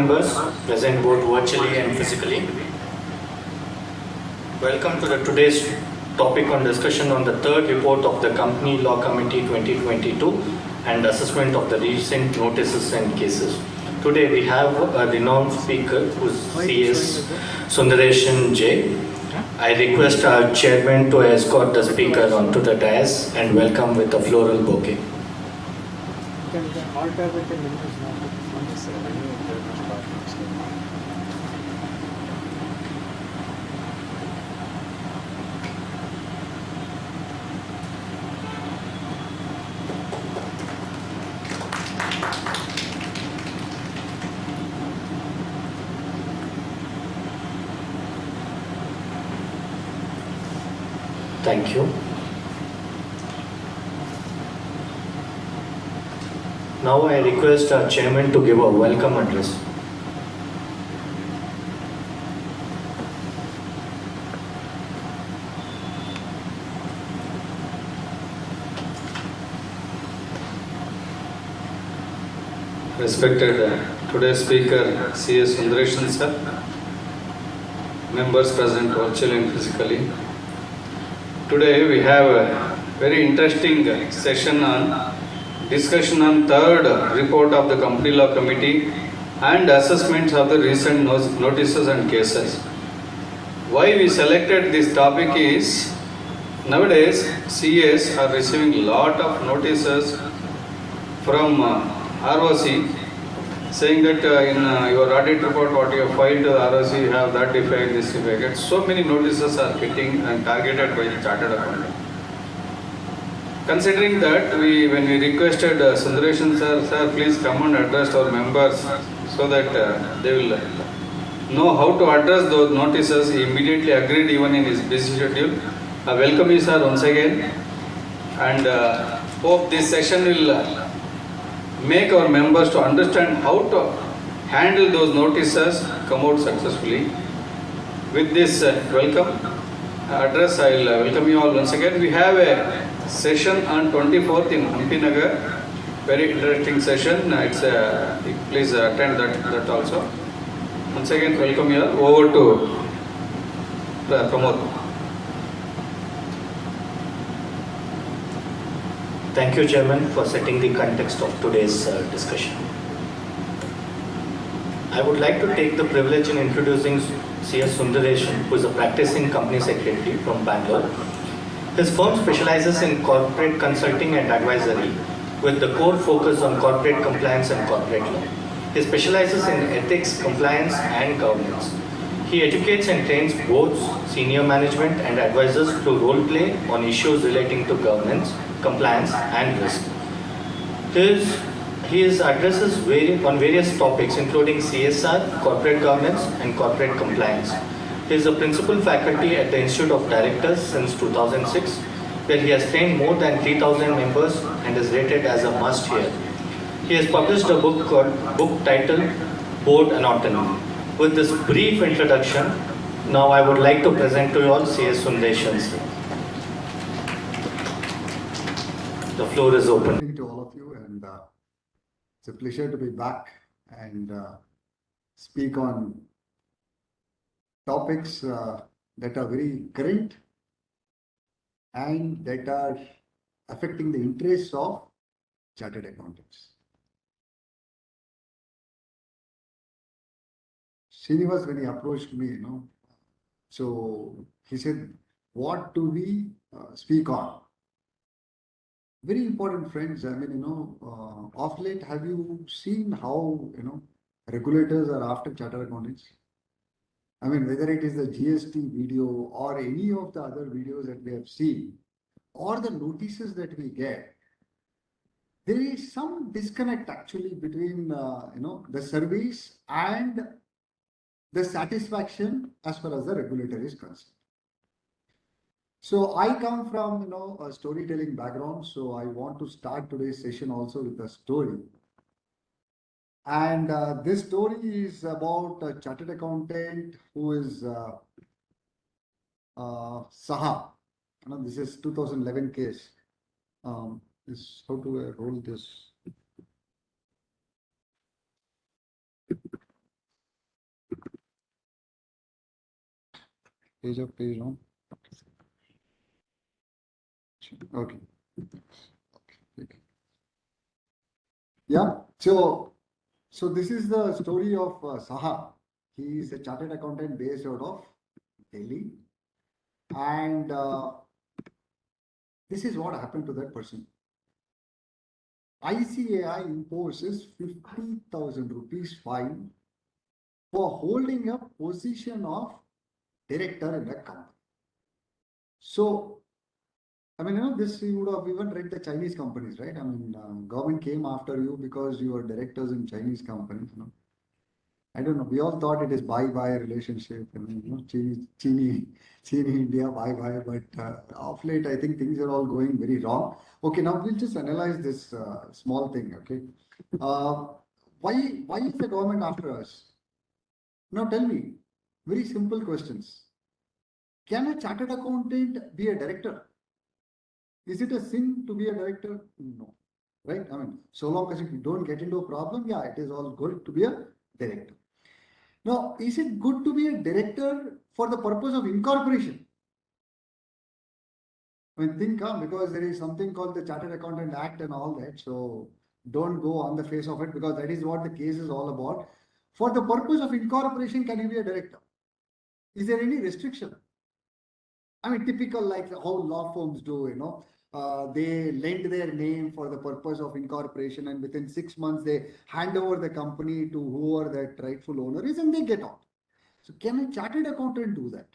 Members present both virtually and physically. Welcome to today's topic on discussion on the third report of the Company Law Committee 2022 and assessment of the recent notices and cases. Today we have a renowned speaker who is CS Sundaresan J. I request our chairman to escort the speaker onto the dais and welcome with a floral bouquet. You can alter with the minutes now. Thank you. Now I request our chairman to give a welcome address. Respected today's speaker CS Sundaresan sir, members present virtually and physically. Today we have a very interesting session on discussion on third report of the Company Law Committee and assessments of the recent notices and cases. Why we selected this topic is nowadays CS are receiving lot of notices from ROC saying that in your audit report what you have filed to ROC you have that defect, this defect. So many notices are getting and targeted by the chartered accountant. Considering that, when we requested Sundaresan sir, please come and address our members so that they will know how to address those notices, he immediately agreed even in his busy schedule. I welcome you sir once again and hope this session will make our members to understand how to handle those notices, come out successfully. With this welcome address, I will welcome you all once again. We have a session on 24th in Nagar. Very interesting session. Please attend that also. Once again, welcome you all. Over to Pramod. Thank you, Chairman, for setting the context of today's discussion. I would like to take the privilege in introducing CS Sundaresan, who is a practicing company secretary from Bangalore. His firm specializes in corporate consulting and advisory with the core focus on corporate compliance and corporate law. He specializes in ethics, compliance and governance. He educates and trains both senior management and advisors through role play on issues relating to governance, compliance and risk. His addresses vary on various topics including CSR, corporate governance and corporate compliance. He is a principal faculty at the Institute of Directors since 2006, where he has trained more than 3,000 members and is rated as a must-hear. He has published a book titled Board and Autonomy. With this brief introduction, now I would like to present to you all CS Sundaresan. The floor is open. Good evening to all of you, and it's a pleasure to be back and speak on topics that are very current and that are affecting the interests of chartered accountants. Srinivas, when he approached me, so he said, what do we speak on? Very important, friends. I mean, of late, have you seen how, regulators are after chartered accountants? I mean, whether it is the GST video or any of the other videos that we have seen, or the notices that we get, there is some disconnect actually between, the service and the satisfaction as far as the regulator is concerned. So I come from, a storytelling background. So I want to start today's session also with a story. And this story is about a chartered accountant who is Saha. This is 2011 case. How to roll this? Page up, page down. Okay. Okay. Yeah. So this is the story of Saha. He is a chartered accountant based out of Delhi, and this is what happened to that person. ICAI imposes 50,000 rupees fine for holding a position of director in a company. So, I mean, this you would have even read the Chinese companies, right? I mean, government came after you because you are directors in Chinese companies. I don't know. We all thought it is bye-bye relationship, Chini India, bye-bye. But of late, I think things are all going very wrong. Okay, now we'll just analyze this small thing. Okay, uh, why is the government after us? Now tell me, very simple questions. Can a chartered accountant be a director? Is it a sin to be a director? No, right? I mean, so long as you don't get into a problem, yeah, it is all good to be a director. Now, is it good to be a director for the purpose of incorporation? I mean, think, because there is something called the Chartered Accountant Act and all that. So don't go on the face of it because that is what the case is all about. For the purpose of incorporation, can you be a director? Is there any restriction? I mean, typical like how law firms do, they lend their name for the purpose of incorporation, and within 6 months they hand over the company to whoever that rightful owner is, and they get out. So can a chartered accountant do that?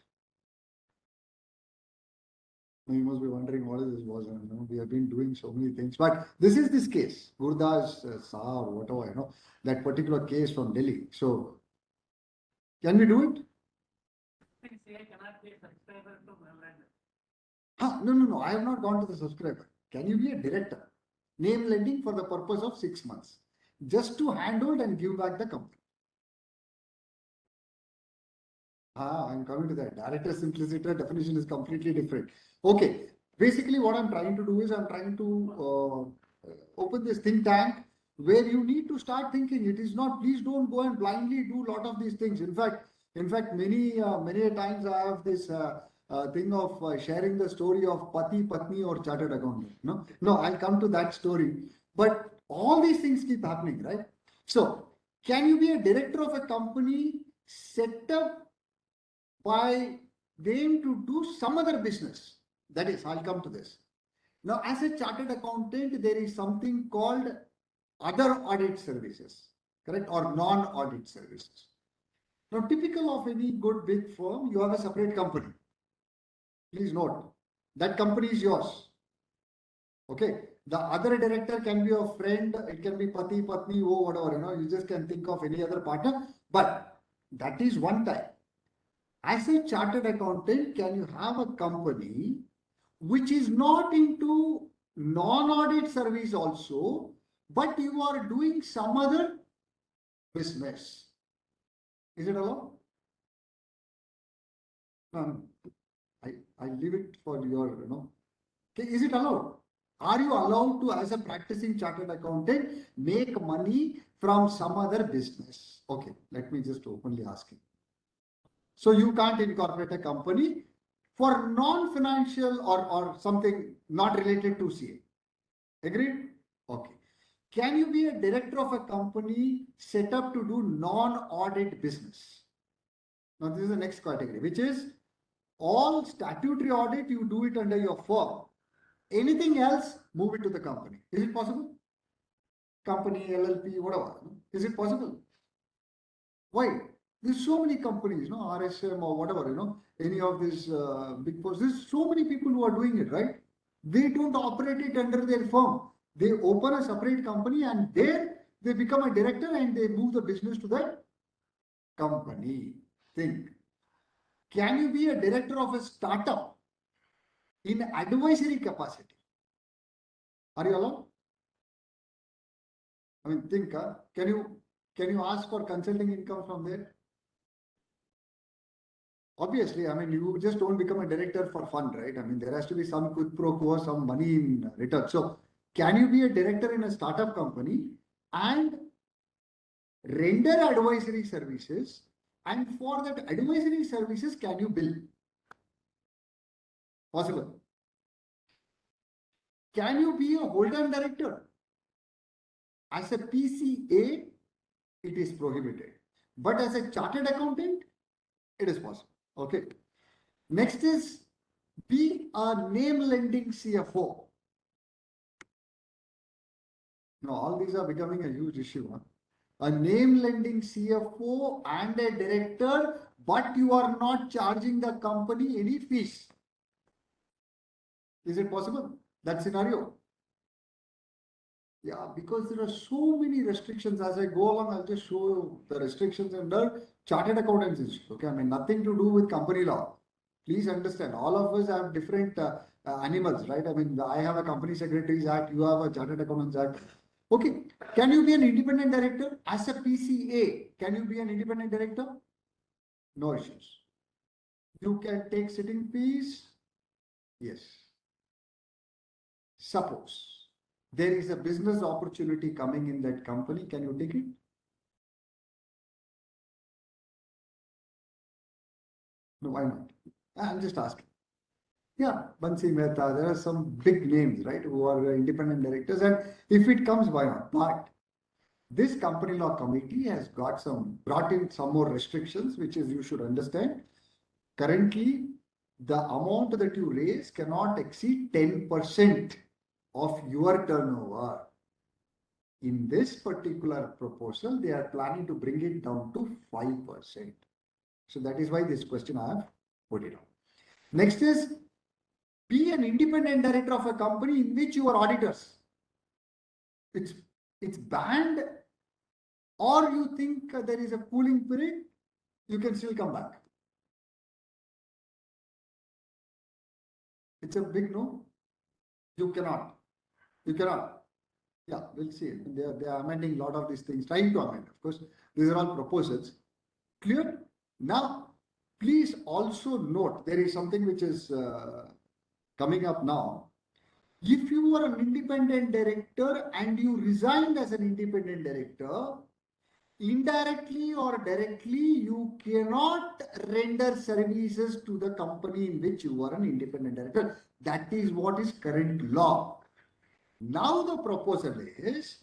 You must be wondering what is this was. We have been doing so many things, but this is this case, Gurdas Saha or whatever, that particular case from Delhi. So can we do it? No. I have not gone to the subscriber. Can you be a director? Name lending for the purpose of 6 months, just to handhold and give back the company. I'm coming to that. Director simpliciter definition is completely different. Okay. Basically, what I'm trying to do is I'm trying to open this think tank where you need to start thinking. It is not, please don't go and blindly do a lot of these things. In fact, many a times I have this thing of sharing the story of Pati, Patni or chartered accountant. No, I'll come to that story. But all these things keep happening, right? So, can you be a director of a company set up by them to do some other business? That is, I'll come to this. Now, as a chartered accountant, there is something called other audit services, correct? Or non-audit services. Now, typical of any good big firm, you have a separate company. Please note, that company is yours. Okay. The other director can be a friend, it can be Pati, Patni, whatever, you just can think of any other partner, but that is one type. As a chartered accountant, can you have a company which is not into non-audit service also, but you are doing some other business? Is it allowed? I leave it for your. Okay, is it allowed? Are you allowed to, as a practicing chartered accountant, make money from some other business? Okay, let me just openly ask you. So you can't incorporate a company for non-financial or something not related to CA. Agreed? Okay. Can you be a director of a company set up to do non-audit business? Now this is the next category, which is all statutory audit, you do it under your firm. Anything else, move it to the company. Is it possible? Company, LLP, whatever. Is it possible? Why? There's so many companies, RSM or whatever, any of these big fours. There's so many people who are doing it, right? They don't operate it under their firm. They open a separate company and there they become a director and they move the business to that company. Think. Can you be a director of a startup in advisory capacity? Are you allowed? I mean, think, can you ask for consulting income from there? Obviously, I mean, you just don't become a director for fun, right? I mean, there has to be some quid pro quo, some money in return. So, can you be a director in a startup company and render advisory services? And for that advisory services, can you bill? Possible. Can you be a hold-on director? As a PCA, it is prohibited. But as a chartered accountant, it is possible. Okay. Next is be a name lending CFO. Now, all these are becoming a huge issue. Huh? A name lending CFO and a director, but you are not charging the company any fees. Is it possible? That scenario? Yeah, because there are so many restrictions. As I go along, I'll just show you the restrictions under Chartered Accountants Institute. Okay, I mean, nothing to do with company law. Please understand, all of us have different animals, right? I mean, I have a Company Secretaries Act, you have a Chartered Accountants Act. Okay, can you be an independent director? As a PCA, can you be an independent director? No issues. You can take sitting fees? Yes. Suppose there is a business opportunity coming in that company, can you take it? No, why not? I'm just asking. Yeah, Bansi Mehta, there are some big names, right, who are independent directors, and if it comes, why not? But this company law committee has brought in some more restrictions, which is you should understand. Currently, the amount that you raise cannot exceed 10% of your turnover. In this particular proposal, they are planning to bring it down to 5%. So that is why this question I have put it on. Next is be an independent director of a company in which you are auditors. It's banned, or you think there is a cooling period, you can still come back. It's a big no. You cannot. You cannot. Yeah, we'll see. They are amending a lot of these things, trying to amend. Of course, these are all proposals. Clear? Now, please also note there is something which is coming up now. If you are an independent director and you resigned as an independent director, indirectly or directly, you cannot render services to the company in which you are an independent director. That is what is current law. Now the proposal is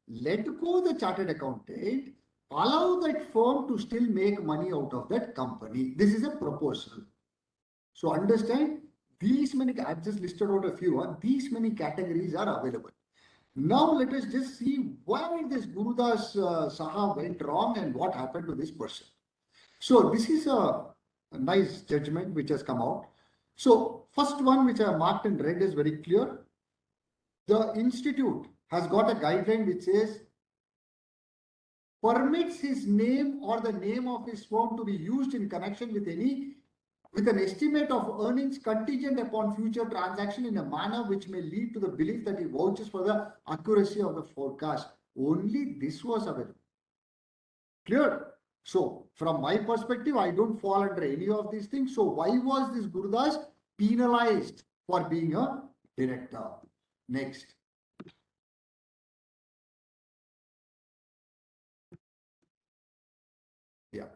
let go the chartered accountant, allow that firm to still make money out of that company. This is a proposal. So understand, these many, I've just listed out a few, these many categories are available. Now let us just see where this Gurudas Saha went wrong and what happened to this person. So this is a nice judgment which has come out. So first one which I marked in red is very clear. The institute has got a guideline which says permits his name or the name of his firm to be used in connection with an estimate of earnings contingent upon future transaction in a manner which may lead to the belief that he vouches for the accuracy of the forecast. Only this was available. Clear? So, from my perspective, I don't fall under any of these things. So, why was this Gurudas penalized for being a director? Next. Yeah.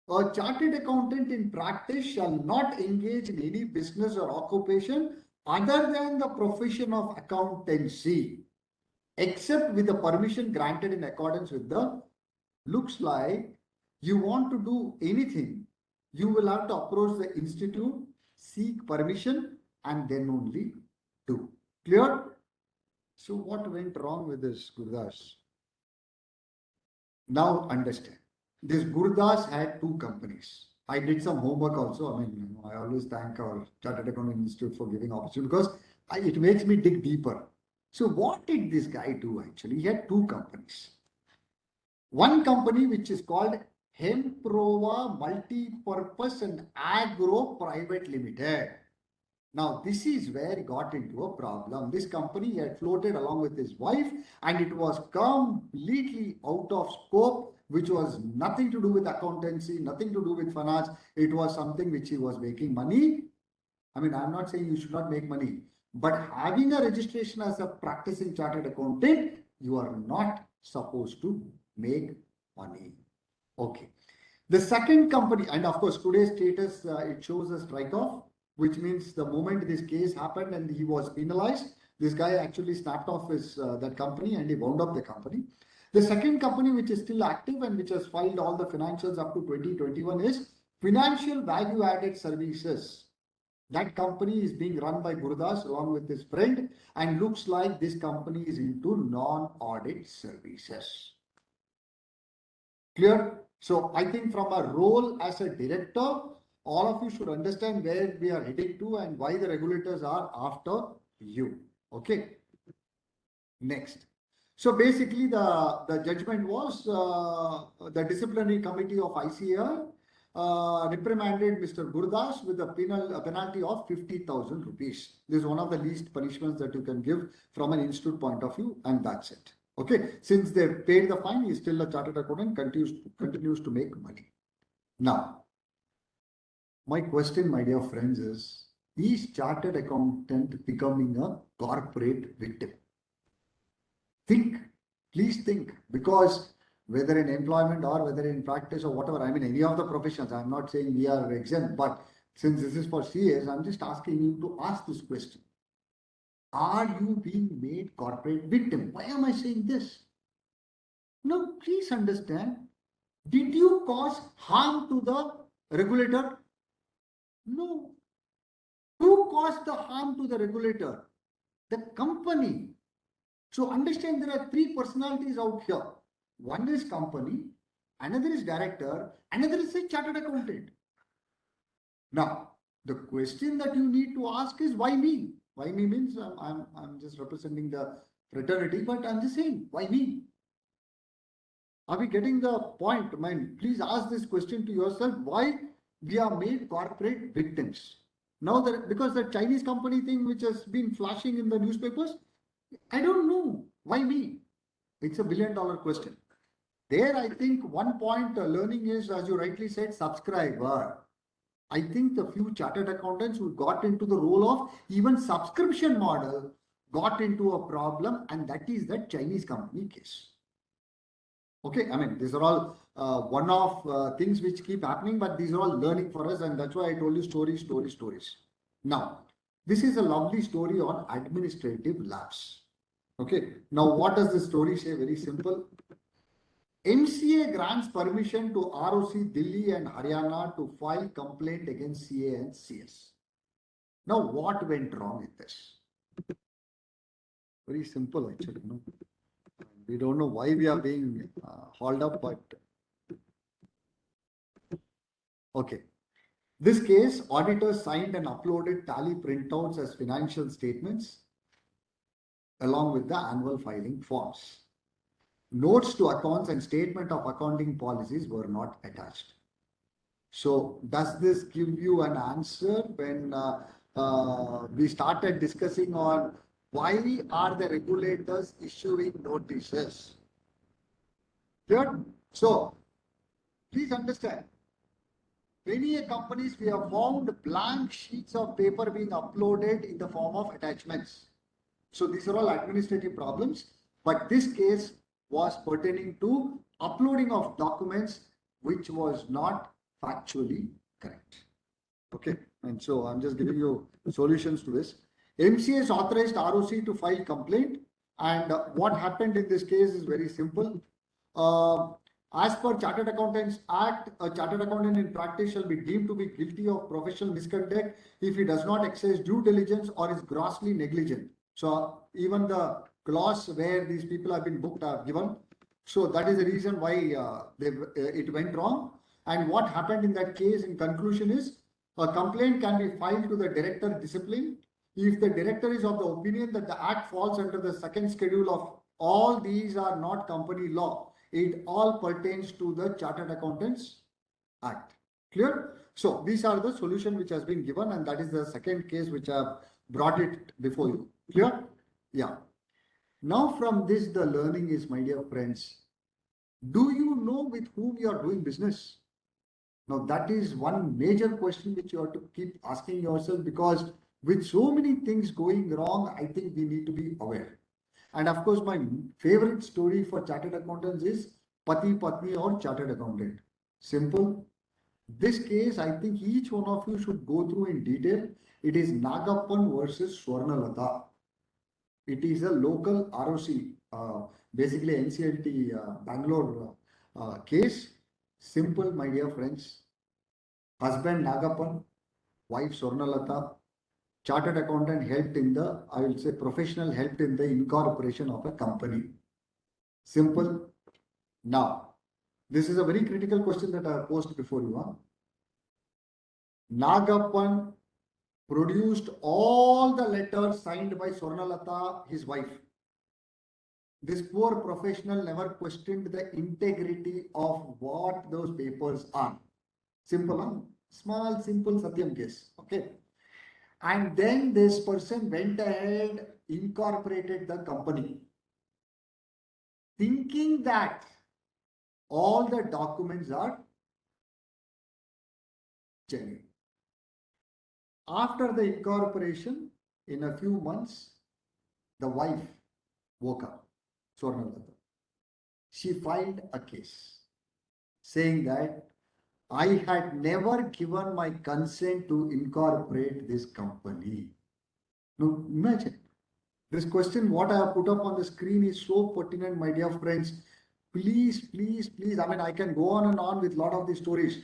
A chartered accountant in practice shall not engage in any business or occupation other than the profession of accountancy, except with the permission granted in accordance with the. Looks like you want to do anything, you will have to approach the institute, seek permission, and then only do. Clear? So what went wrong with this Gurudas? Now understand. This Gurudas had two companies. I did some homework also. I mean, I always thank our Chartered Accounting Institute for giving opportunity because it makes me dig deeper. So what did this guy do actually? He had two companies. One company which is called Hemprova Multi-Purpose and Agro Private Limited. Now, this is where he got into a problem. This company had floated along with his wife and it was completely out of scope, which was nothing to do with accountancy, nothing to do with finance. It was something which he was making money. I mean, I'm not saying you should not make money, but having a registration as a practicing chartered accountant, you are not supposed to make money. Okay. The second company, and of course, today's status, it shows a strike off. which means the moment this case happened and he was penalized, this guy actually snapped off his that company and he wound up the company. The second company which is still active and which has filed all the financials up to 2021 is Financial Value Added Services. That company is being run by Gurudas along with his friend, and looks like this company is into non-audit services. Clear? So I think from a role as a director, all of you should understand where we are heading to and why the regulators are after you. Okay. Next. So basically the judgment was the disciplinary committee of ICAI reprimanded Mr. Gurdas with a penalty of 50,000 rupees. This is one of the least punishments that you can give from an institute point of view, and that's it. Okay, since they paid the fine, he is still a chartered accountant, continues to make money. Now, my question, my dear friends, is chartered accountant becoming a corporate victim? Think, please think, because whether in employment or whether in practice or whatever, I mean, any of the professions, I'm not saying we are exempt, but since this is for CS, I'm just asking you to ask this question. Are you being made corporate victim? Why am I saying this? Now, please understand, did you cause harm to the regulator? No. Who caused the harm to the regulator? The company. So understand there are three personalities out here. One is company, another is director, another is a chartered accountant. Now, the question that you need to ask is why me? Why me means I'm just representing the fraternity, but I'm just saying, why me? Are we getting the point? Man, please ask this question to yourself, why we are made corporate victims. Now, because the Chinese company thing which has been flashing in the newspapers, I don't know. Why me? It's $1 billion question. There, I think one point learning is, as you rightly said, subscriber. I think the few chartered accountants who got into the role of even subscription model got into a problem, and that is that Chinese company case. Okay, I mean, these are all one-off things which keep happening, but these are all learning for us, and that's why I told you stories. Now, this is a lovely story on administrative lapse. Okay, now what does the story say? Very simple. MCA grants permission to ROC Delhi and Haryana to file complaint against CA and CS. Now, what went wrong with this? Very simple, actually. No? We don't know why we are being hauled up, but okay. This case, auditors signed and uploaded tally printouts as financial statements along with the annual filing forms. Notes to accounts and statement of accounting policies were not attached. So does this give you an answer when we started discussing on why are the regulators issuing notices? Clear? So please understand, many companies we have found blank sheets of paper being uploaded in the form of attachments. So these are all administrative problems, but this case was pertaining to uploading of documents which was not factually correct. Okay, and so I'm just giving you solutions to this. MCS authorized ROC to file complaint, and what happened in this case is very simple. As per Chartered Accountants Act, a chartered accountant in practice shall be deemed to be guilty of professional misconduct if he does not exercise due diligence or is grossly negligent. So even the clause where these people have been booked are given. So that is the reason why it went wrong. And what happened in that case in conclusion is a complaint can be filed to the director discipline if the director is of the opinion that the act falls under the second schedule of all these are not company law. It all pertains to the Chartered Accountants Act. Clear? So these are the solution which has been given, and that is the second case which I have brought it before you. Clear? Yeah. Now from this, the learning is, my dear friends, do you know with whom you are doing business? Now that is one major question which you have to keep asking yourself, because with so many things going wrong, I think we need to be aware. And of course, my favorite story for chartered accountants is Pati Patni or chartered accountant. Simple. This case, I think each one of you should go through in detail. It is Nagappan versus Swarnalata. It is a local ROC, basically NCLT Bangalore case. Simple, my dear friends. Husband Nagappan, wife Swarnalata, chartered accountant helped in the, I will say professional helped in the incorporation of a company. Simple. Now, this is a very critical question that I have posed before you. Nagappan produced all the letters signed by Swarnalata, his wife. This poor professional never questioned the integrity of what those papers are. Simple, huh? Small, simple Satyam case. Okay. And then this person went ahead, incorporated the company, thinking that all the documents are genuine. After the incorporation, in a few months, the wife woke up, Swarnalata. She filed a case saying that I had never given my consent to incorporate this company. Now imagine, this question, what I have put up on the screen is so pertinent, my dear friends. Please, please, please. I mean, I can go on and on with a lot of these stories.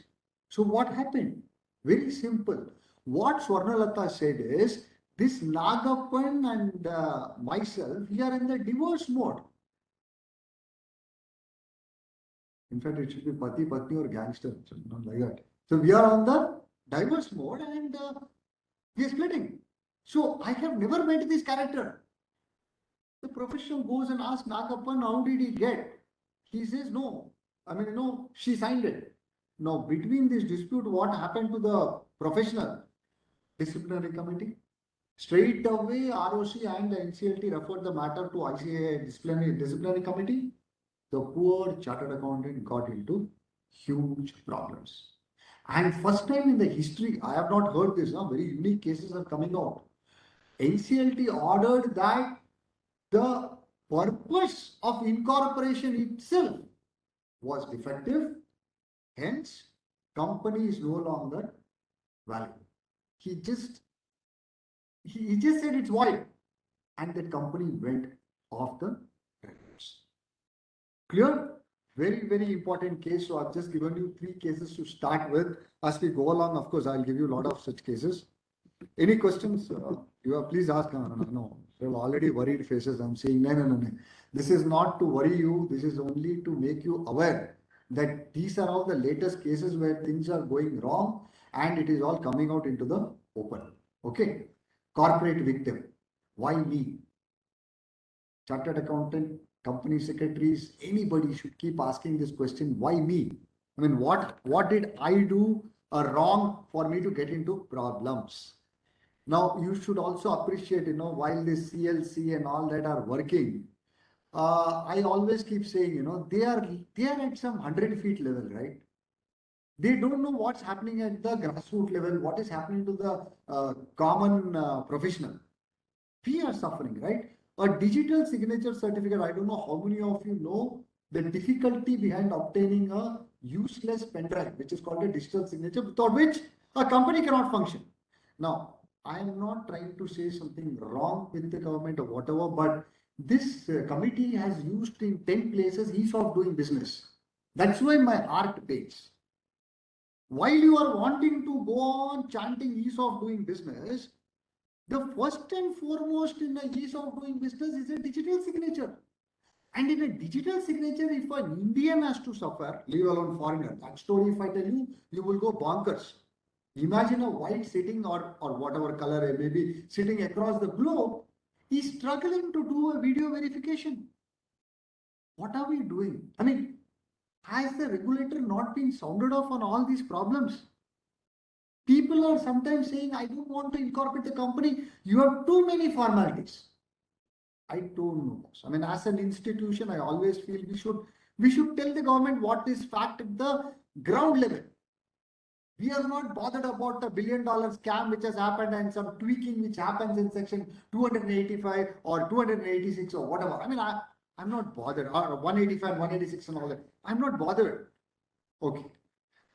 So what happened? Very simple. What Swarnalata said is, this Nagappan and myself, we are in the divorce mode. In fact, it should be Pati, Patni or gangster, not like that. So we are on the divorce mode and we are splitting. So I have never met this character. The professional goes and asks Nagappan, how did he get? He says, no. I mean, no, she signed it. Now, between this dispute, what happened to the professional? Disciplinary committee. Straight away, ROC and the NCLT referred the matter to ICAI disciplinary committee. The poor chartered accountant got into huge problems. And first time in the history, I have not heard this, very unique cases are coming out. NCLT ordered that the purpose of incorporation itself was defective, hence company is no longer valid. He just said it's void, and the company went off the records. Clear? Very, very important case. So I've just given you 3 cases to start with. As we go along, of course, I'll give you a lot of such cases. Any questions? Please ask. No, they're already worried faces. I'm saying, no. This is not to worry you. This is only to make you aware that these are all the latest cases where things are going wrong and it is all coming out into the open. Okay. Corporate victim. Why me? Chartered accountant, company secretaries, anybody should keep asking this question. Why me? I mean, what did I do wrong for me to get into problems? Now, you should also appreciate, while this CLC and all that are working, I always keep saying, they are at some 100 feet level, right? They don't know what's happening at the grassroots level, what is happening to the common professional. We are suffering, right? A digital signature certificate, I don't know how many of you know the difficulty behind obtaining a useless pen drive, which is called a digital signature, without which a company cannot function. Now, I am not trying to say something wrong with the government or whatever, but this committee has used in 10 places ease of doing business. That's why my heart pains. While you are wanting to go on chanting ease of doing business, the first and foremost in the ease of doing business is a digital signature. And in a digital signature, if an Indian has to suffer, leave alone foreigner, that story if I tell you, you will go bonkers. Imagine a white sitting or whatever color it may be, sitting across the globe, he's struggling to do a video verification. What are we doing? I mean, has the regulator not been sounded off on all these problems? People are sometimes saying, I don't want to incorporate the company. You have too many formalities. I don't know. I mean, as an institution, I always feel we should tell the government what is fact at the ground level. We are not bothered about the $1 billion scam which has happened and some tweaking which happens in section 285 or 286 or whatever. I mean, I'm not bothered. Or 185, 186 and all that. I'm not bothered. Okay.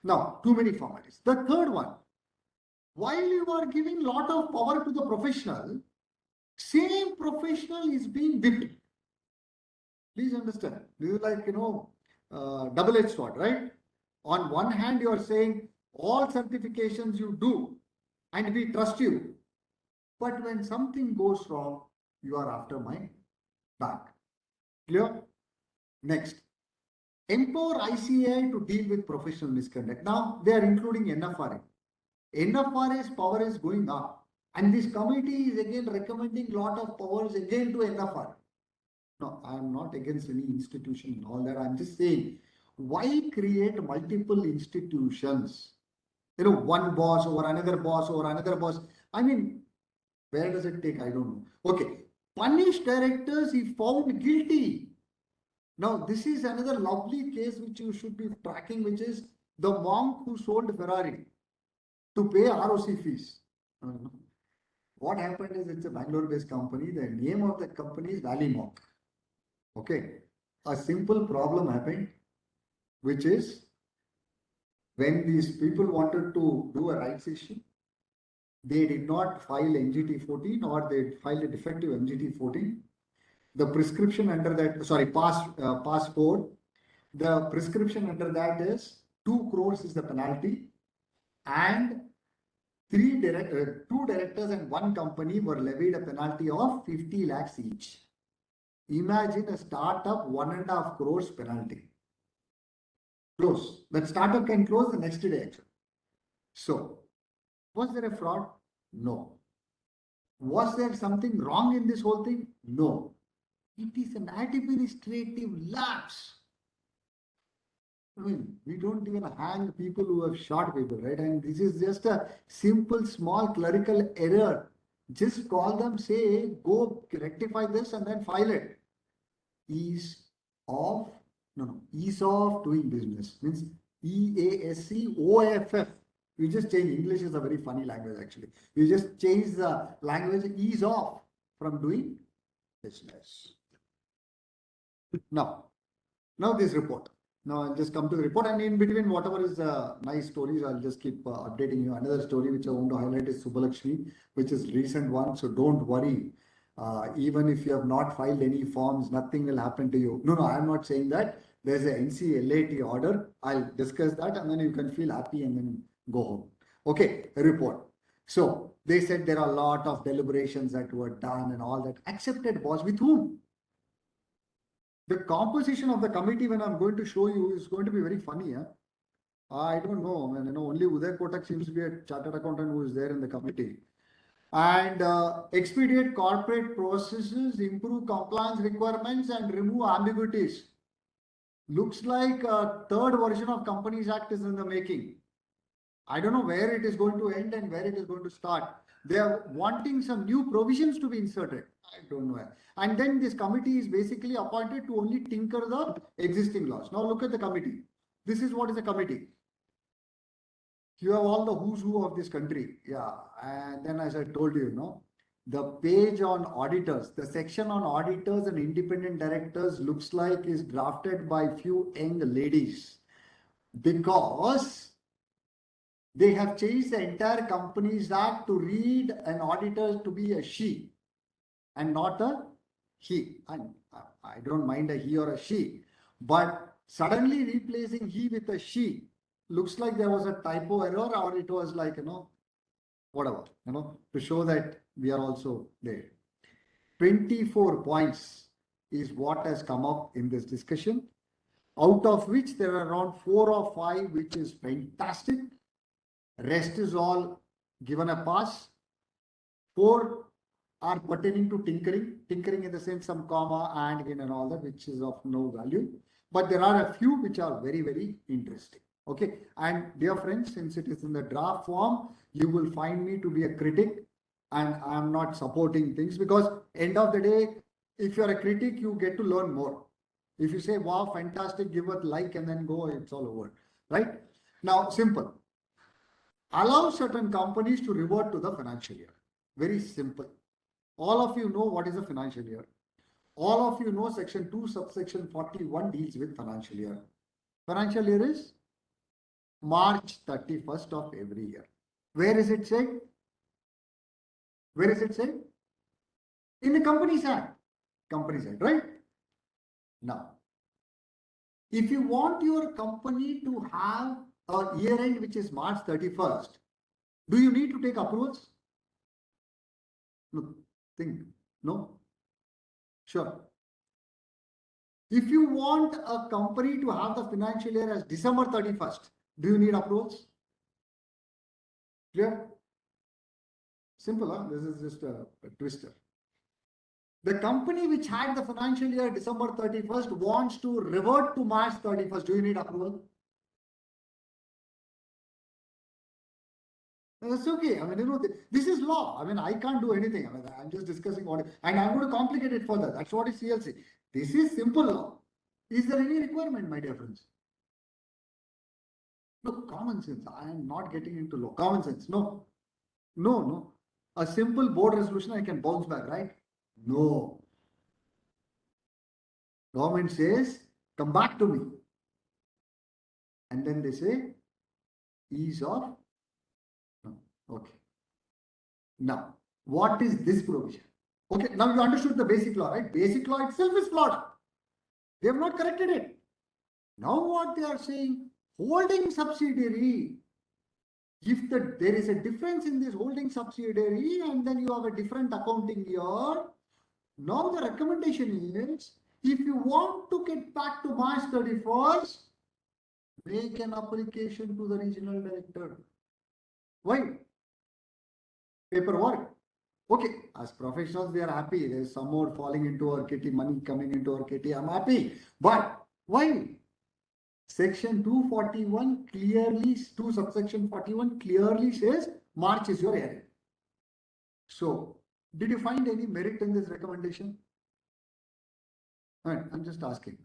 Now, too many formalities. The third one, while you are giving lot of power to the professional, same professional is being whipped. Please understand. This is like, double-edged sword, right? On one hand, you are saying all certifications you do and we trust you. But when something goes wrong, you are after my back. Clear? Next. Empower ICAI to deal with professional misconduct. Now they are including NFRA. NFRA's power is going up. And this committee is again recommending lot of powers again to NFRA. No, I am not against any institution and all that. I'm just saying, why create multiple institutions? One boss over another boss over another boss. I mean, where does it take? I don't know. Okay. Punish directors if found guilty. Now, this is another lovely case which you should be tracking, which is the monk who sold Ferrari to pay ROC fees. What happened is it's a Bangalore-based company. The name of the company is Valley Monk. Okay. A simple problem happened, which is when these people wanted to do a rights issue, they did not file NGT 14 or they filed a defective NGT 14. The prescription under that, sorry, pass 4. The prescription under that is 2 crores is the penalty, and 2 directors and 1 company were levied a penalty of 50 lakhs each. Imagine a startup 1.5 crores penalty. Close. That startup can close the next day actually. So, was there a fraud? No. Was there something wrong in this whole thing? No. It is an administrative lapse. I mean, we don't even hang people who have shot people, right? And this is just a simple, small clerical error. Just call them, say, go rectify this and then file it. Ease of doing business means EASCOFF. We just change. English is a very funny language actually. We just change the language ease off from doing business. Now this report. Now I'll just come to the report, and in between whatever is nice stories, I'll just keep updating you. Another story which I want to highlight is Subbalakshmi, which is recent one. So don't worry. Even if you have not filed any forms, nothing will happen to you. No, I'm not saying that. There's a NCLAT order. I'll discuss that and then you can feel happy and then go home. Okay, a report. So they said there are a lot of deliberations that were done and all that. Accepted was with whom? The composition of the committee, when I'm going to show you, is going to be very funny. I don't know. I mean, only Uday Kotak seems to be a chartered accountant who is there in the committee. And expedite corporate processes, improve compliance requirements, and remove ambiguities. Looks like a third version of Companies Act is in the making. I don't know where it is going to end and where it is going to start. They are wanting some new provisions to be inserted. I don't know where. And then this committee is basically appointed to only tinker the existing laws. Now look at the committee. This is what is a committee. You have all the who's who of this country. Yeah. And then as I told you, the page on auditors, the section on auditors and independent directors looks like is drafted by few young ladies, because they have changed the entire Companies Act to read an auditor to be a she and not a he. And I don't mind a he or a she, but suddenly replacing he with a she looks like there was a typo error, or it was like, whatever, to show that we are also there. 24 points is what has come up in this discussion, out of which there are around 4 or 5 which is fantastic. Rest is all given a pass. 4 are pertaining to tinkering in the sense some comma and in and all that, which is of no value. But there are a few which are very, very interesting. Okay. And dear friends, since it is in the draft form, you will find me to be a critic, and I am not supporting things, because end of the day, if you're a critic, you get to learn more. If you say, wow, fantastic, give a like and then go, it's all over. Right? Now, simple. Allow certain companies to revert to the financial year. Very simple. All of you know what is a financial year. All of you know section 2 subsection 41 deals with financial year. Financial year is March 31st of every year. Where is it said? Where is it said? In the Companies Act. Companies Act, right? Now, if you want your company to have a year end which is March 31st, do you need to take approvals? No. Think. No? Sure. If you want a company to have the financial year as December 31st, do you need approvals? Clear? Simple, huh? This is just a twister. The company which had the financial year December 31st wants to revert to March 31st. Do you need approval? That's okay. I mean, this is law. I mean, I can't do anything. I mean, I'm just discussing what, and I'm going to complicate it further. That's what is CLC. This is simple law. Is there any requirement, my dear friends? Look, common sense. I am not getting into law. Common sense. No. No. A simple board resolution, I can bounce back, right? No. Government says, come back to me. And then they say, ease of. No. Okay. Now, what is this provision? Okay, now you understood the basic law, right? Basic law itself is flawed. They have not corrected it. Now what they are saying, holding subsidiary. If there is a difference in this holding subsidiary and then you have a different accounting year, now the recommendation is, if you want to get back to March 31st, make an application to the regional director. Why? Paperwork. Okay, as professionals, we are happy. There's some more falling into our kitty, money coming into our kitty. I'm happy. But why? Section 241 clearly, subsection 41 clearly says March is your area. So, did you find any merit in this recommendation? I'm just asking.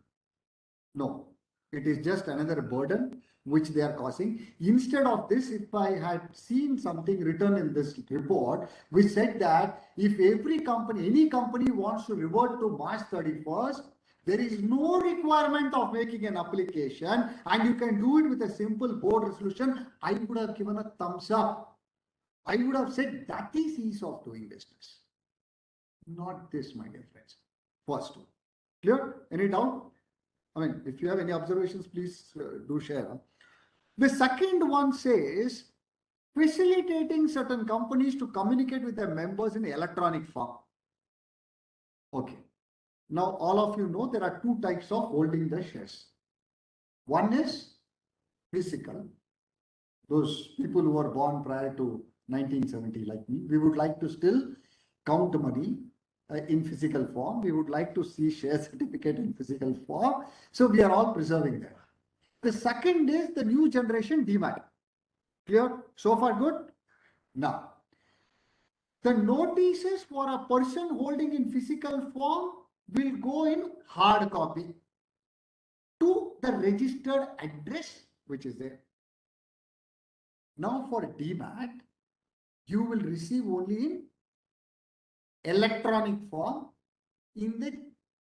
No, it is just another burden which they are causing. Instead of this, if I had seen something written in this report, which said that if every company, any company wants to revert to March 31st, there is no requirement of making an application and you can do it with a simple board resolution, I would have given a thumbs up. I would have said that is ease of doing business. Not this, my dear friends. First one. Clear? Any doubt? I mean, if you have any observations, please do share. The second one says, facilitating certain companies to communicate with their members in electronic form. Okay. Now, all of you know there are two types of holding the shares. One is physical. Those people who were born prior to 1970 like me, we would like to still count money in physical form. We would like to see share certificate in physical form. So we are all preserving that. The second is the new generation demat. Clear? So far good? Now, the notices for a person holding in physical form will go in hard copy to the registered address which is there. Now for demat, you will receive only in electronic form in the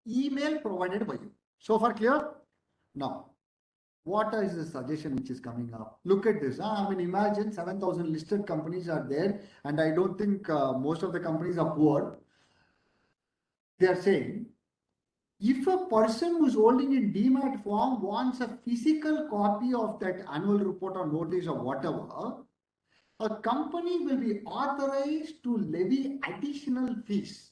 email provided by you. So far clear? Now, what is the suggestion which is coming up? Look at this. I mean, imagine 7,000 listed companies are there, and I don't think most of the companies are poor. They are saying, if a person who's holding in demat form wants a physical copy of that annual report or notice or whatever, a company will be authorized to levy additional fees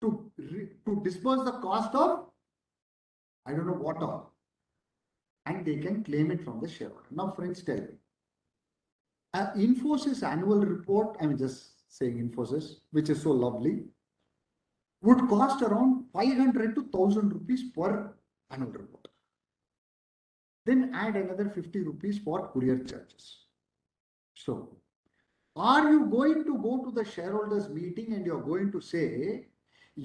to disburse the cost of, I don't know what all, and they can claim it from the shareholder. Now, friends, tell me, Infosys annual report, I'm just saying Infosys, which is so lovely, would cost around 500 to 1,000 rupees per annual report. Then add another 50 rupees for courier charges. So, are you going to go to the shareholders meeting and you're going to say,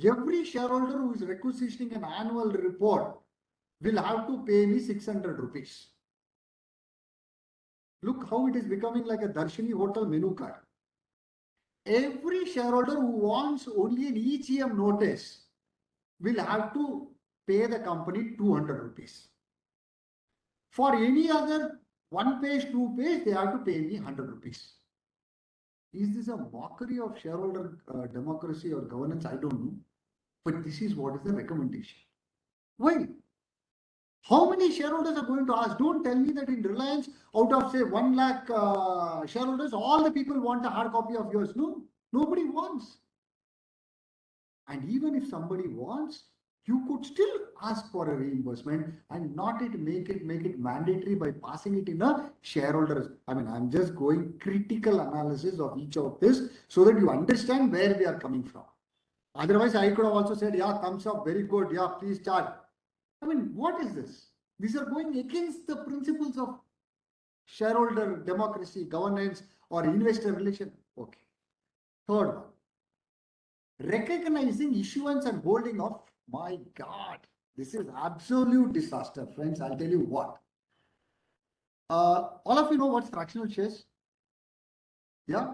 every shareholder who is requisitioning an annual report will have to pay me 600 rupees. Look how it is becoming like a Darshini Hotel menu card. Every shareholder who wants only an EGM notice will have to pay the company 200 rupees. For any other 1 page, 2 page, they have to pay me 100 rupees. Is this a mockery of shareholder democracy or governance? I don't know. But this is what is the recommendation. Why? How many shareholders are going to ask? Don't tell me that in Reliance, out of say 1 lakh shareholders, all the people want a hard copy of yours. No, nobody wants. And even if somebody wants, you could still ask for a reimbursement and not make it mandatory by passing it in a shareholders. I mean, I'm just going critical analysis of each of this so that you understand where we are coming from. Otherwise, I could have also said, yeah, thumbs up, very good. Yeah, please charge. I mean, what is this? These are going against the principles of shareholder democracy, governance, or investor relation. Okay. Third one. Recognizing issuance and holding of, my God, this is absolute disaster, friends. I'll tell you what. All of you know what's fractional shares? Yeah.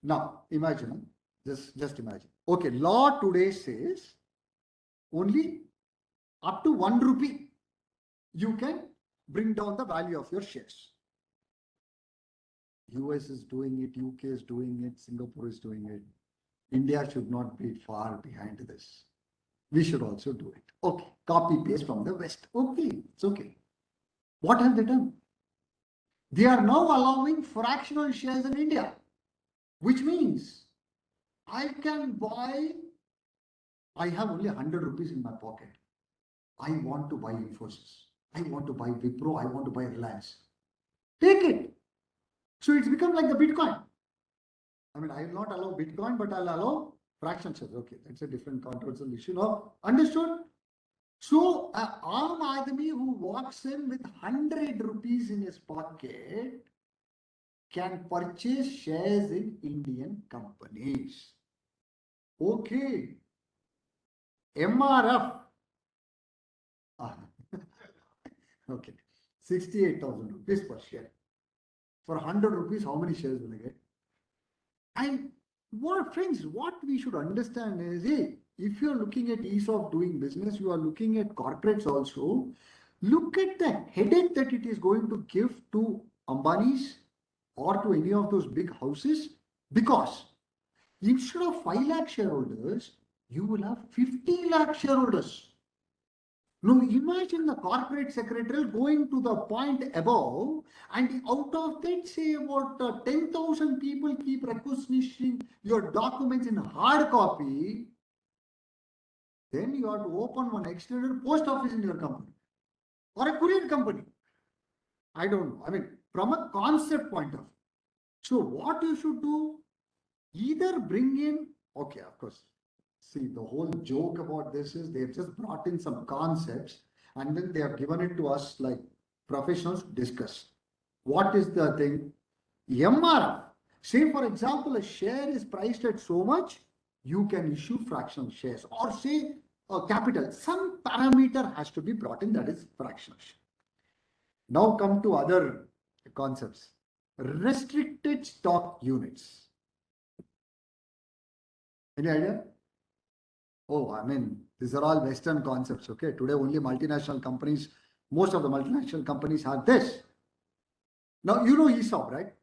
Now imagine, just imagine. Okay, law today says only up to 1 rupee you can bring down the value of your shares. US is doing it, UK is doing it, Singapore is doing it. India should not be far behind this. We should also do it. Okay, copy paste from the West. Okay, it's okay. What have they done? They are now allowing fractional shares in India, which means I can buy, I have only 100 rupees in my pocket. I want to buy Infosys. I want to buy Wipro. I want to buy Reliance. Take it. So it's become like the Bitcoin. I mean, I will not allow Bitcoin, but I'll allow fraction shares. Okay, that's a different controversial issue. Now, understood? So, an Aam Aadmi who walks in with 100 rupees in his pocket can purchase shares in Indian companies. Okay. MRF. Okay. 68,000 rupees per share. For 100 rupees, how many shares will I get? And what, friends, what we should understand is, hey, if you're looking at ease of doing business, you are looking at corporates also, look at the headache that it is going to give to Ambani's or to any of those big houses, because instead of 5 lakh shareholders, you will have 50 lakh shareholders. Now imagine the corporate secretary going to the point above, and out of that, say about 10,000 people keep requisitioning your documents in hard copy. Then you have to open one extended post office in your company or a courier company. I don't know. I mean, from a concept point of view. So what you should do, either bring in, okay, of course. See, the whole joke about this is they've just brought in some concepts and then they have given it to us like professionals to discuss. What is the thing? MRF. Say, for example, a share is priced at so much, you can issue fractional shares, or say capital. Some parameter has to be brought in, that is fractional share. Now come to other concepts. Restricted stock units. Any idea? Oh, I mean, these are all Western concepts, okay? Today, only multinational companies, most of the multinational companies have this. Now, you know ESOP, right?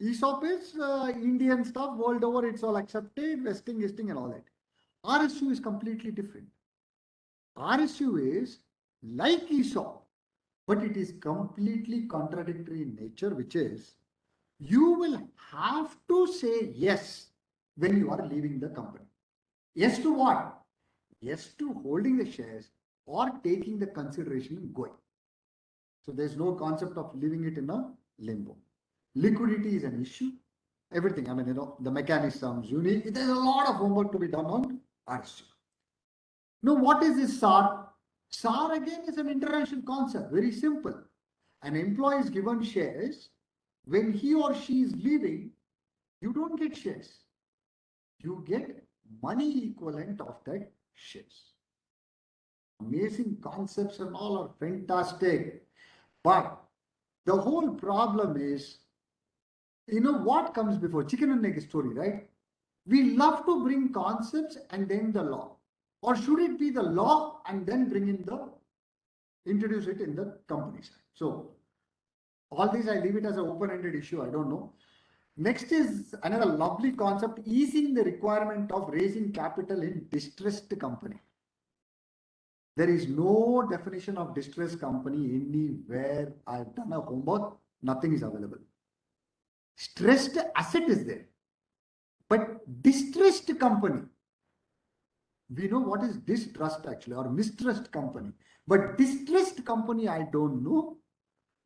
ESOP is Indian stuff, world over, it's all accepted, vesting, and all that. RSU is completely different. RSU is like ESOP, but it is completely contradictory in nature, which is you will have to say yes when you are leaving the company. Yes to what? Yes to holding the shares or taking the consideration and going. So there's no concept of leaving it in a limbo. Liquidity is an issue. Everything, I mean, you know, the mechanisms, there's a lot of homework to be done on RSU. Now, what is this SAR? SAR again is an international concept, very simple. An employee is given shares. When he or she is leaving, you don't get shares. You get money equivalent of that shares. Amazing concepts and all are fantastic. But the whole problem is, you know what comes before? Chicken and egg story, right? We love to bring concepts and then the law. Or should it be the law and then bring in the introduce it in the company side. So all these I leave it as an open-ended issue. I don't know. Next is another lovely concept, easing the requirement of raising capital in distressed company. There is no definition of distressed company anywhere. I've done a homework, nothing is available. Stressed asset is there, but distressed company, we know what is distrust actually, or mistrust company, but distressed company, I don't know.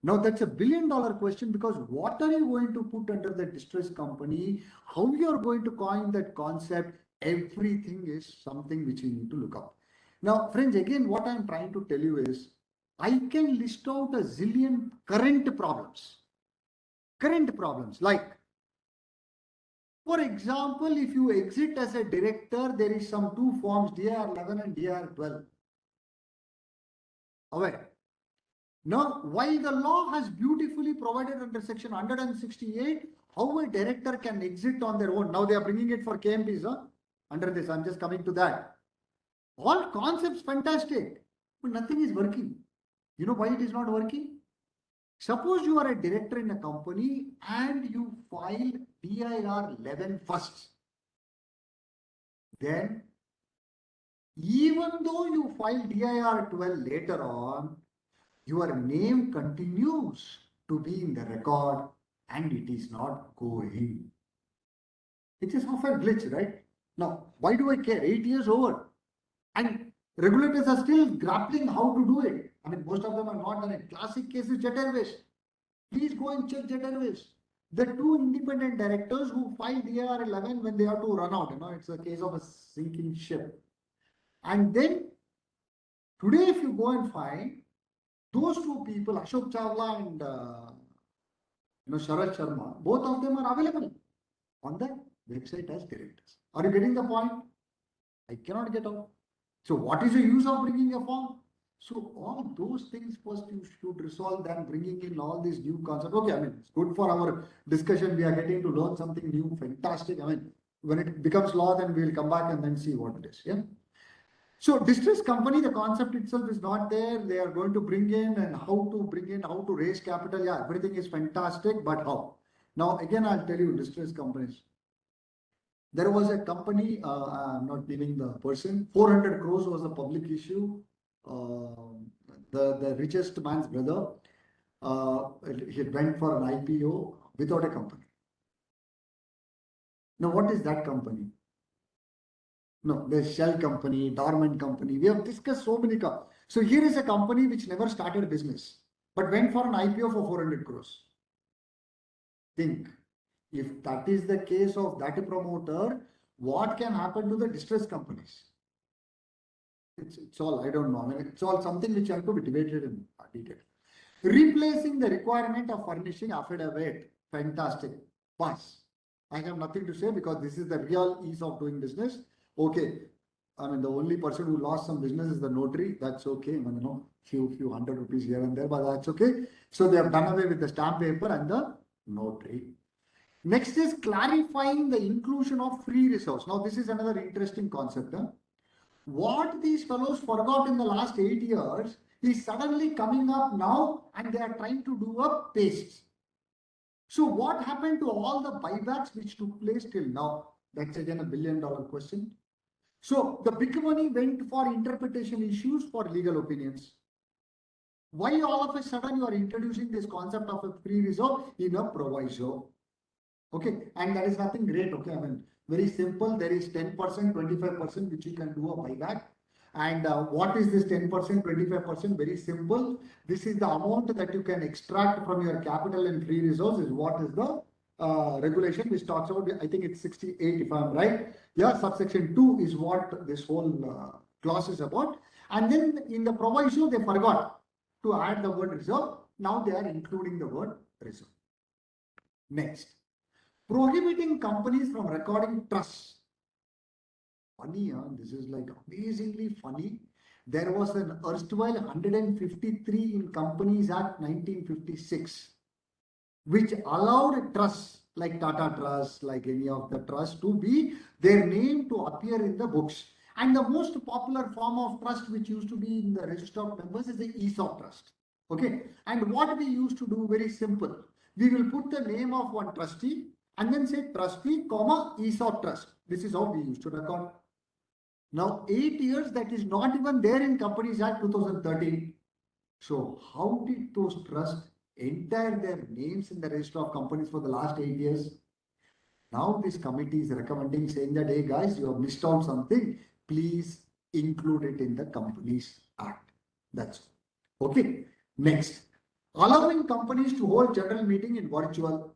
Now that's $1 billion question, because what are you going to put under the distressed company? How you are going to coin that concept? Everything is something which you need to look up. Now, friends, again, what I'm trying to tell you is, I can list out a zillion current problems. Like, for example, if you exit as a director, there is some two forms, DIR 11 and DIR 12. Aware. Now, while the law has beautifully provided under section 168, how a director can exit on their own. Now they are bringing it for KMPs, under this, I'm just coming to that. All concepts fantastic, but nothing is working. You know why it is not working? Suppose you are a director in a company and you file DIR 11 first. Then, even though you file DIR 12 later on, your name continues to be in the record and it is not going. It is half a glitch, right? Now, why do I care? 8 years over. And regulators are still grappling how to do it. I mean, most of them are not done it. Classic case is Jet Airways. Please go and check Jet Airways. The two independent directors who filed DIR 11 when they have to run out, it's a case of a sinking ship. And then today, if you go and find those two people, Ashok Chawla and Sharad Sharma, both of them are available on the website as directors. Are you getting the point? I cannot get out. So what is the use of bringing a form? So all those things first you should resolve, than bringing in all these new concepts. Okay, I mean, it's good for our discussion. We are getting to learn something new, fantastic. I mean, when it becomes law, then we will come back and then see what it is. Yeah. So distressed company, the concept itself is not there. They are going to bring in, and how to bring in, how to raise capital. Yeah, everything is fantastic, but how? Now, again, I'll tell you, distressed companies. There was a company, I'm not naming the person, 400 crores was the public issue. The richest man's brother, he went for an IPO without a company. Now, what is that company? No, there's shell company, dormant company. We have discussed so many companies. So here is a company which never started business, but went for an IPO for 400 crores. Think, if that is the case of that promoter, what can happen to the distressed companies? It's all, I don't know. I mean, it's all something which has to be debated in detail. Replacing the requirement of furnishing affidavit. Fantastic. Pass. I have nothing to say, because this is the real ease of doing business. Okay. I mean, the only person who lost some business is the notary. That's okay. I mean, few hundred rupees here and there, but that's okay. So they have done away with the stamp paper and the notary. Next is clarifying the inclusion of free reserves. Now, this is another interesting concept. What these fellows forgot in the last 8 years is suddenly coming up now, and they are trying to do a paste. So what happened to all the buybacks which took place till now? That's again $1 billion question. So the big money went for interpretation issues, for legal opinions. Why all of a sudden you are introducing this concept of a free reserve in a proviso? Okay, and that is nothing great. Okay, I mean, very simple. There is 10%, 25% which you can do a buyback. And what is this 10%, 25%? Very simple. This is the amount that you can extract from your capital and free reserves, is what is the regulation which talks about. I think it's 68 if I'm right. Yeah, subsection 2 is what this whole clause is about. And then in the proviso, they forgot to add the word reserve. Now they are including the word reserve. Next. Prohibiting companies from recording trusts. Funny, this is like amazingly funny. There was an erstwhile 153 in Companies Act 1956, which allowed trusts like Tata Trust, like any of the trusts, to be their name to appear in the books. And the most popular form of trust which used to be in the register of members is the ESOP trust. Okay. And what we used to do, very simple. We will put the name of one trustee and then say trustee, comma, ESOP trust. This is how we used to record. Now, 8 years, that is not even there in Companies Act 2013. So how did those trusts enter their names in the register of companies for the last 8 years? Now this committee is recommending, saying that, hey guys, you have missed out something. Please include it in the Companies Act. That's okay. Next, allowing companies to hold general meeting in virtual,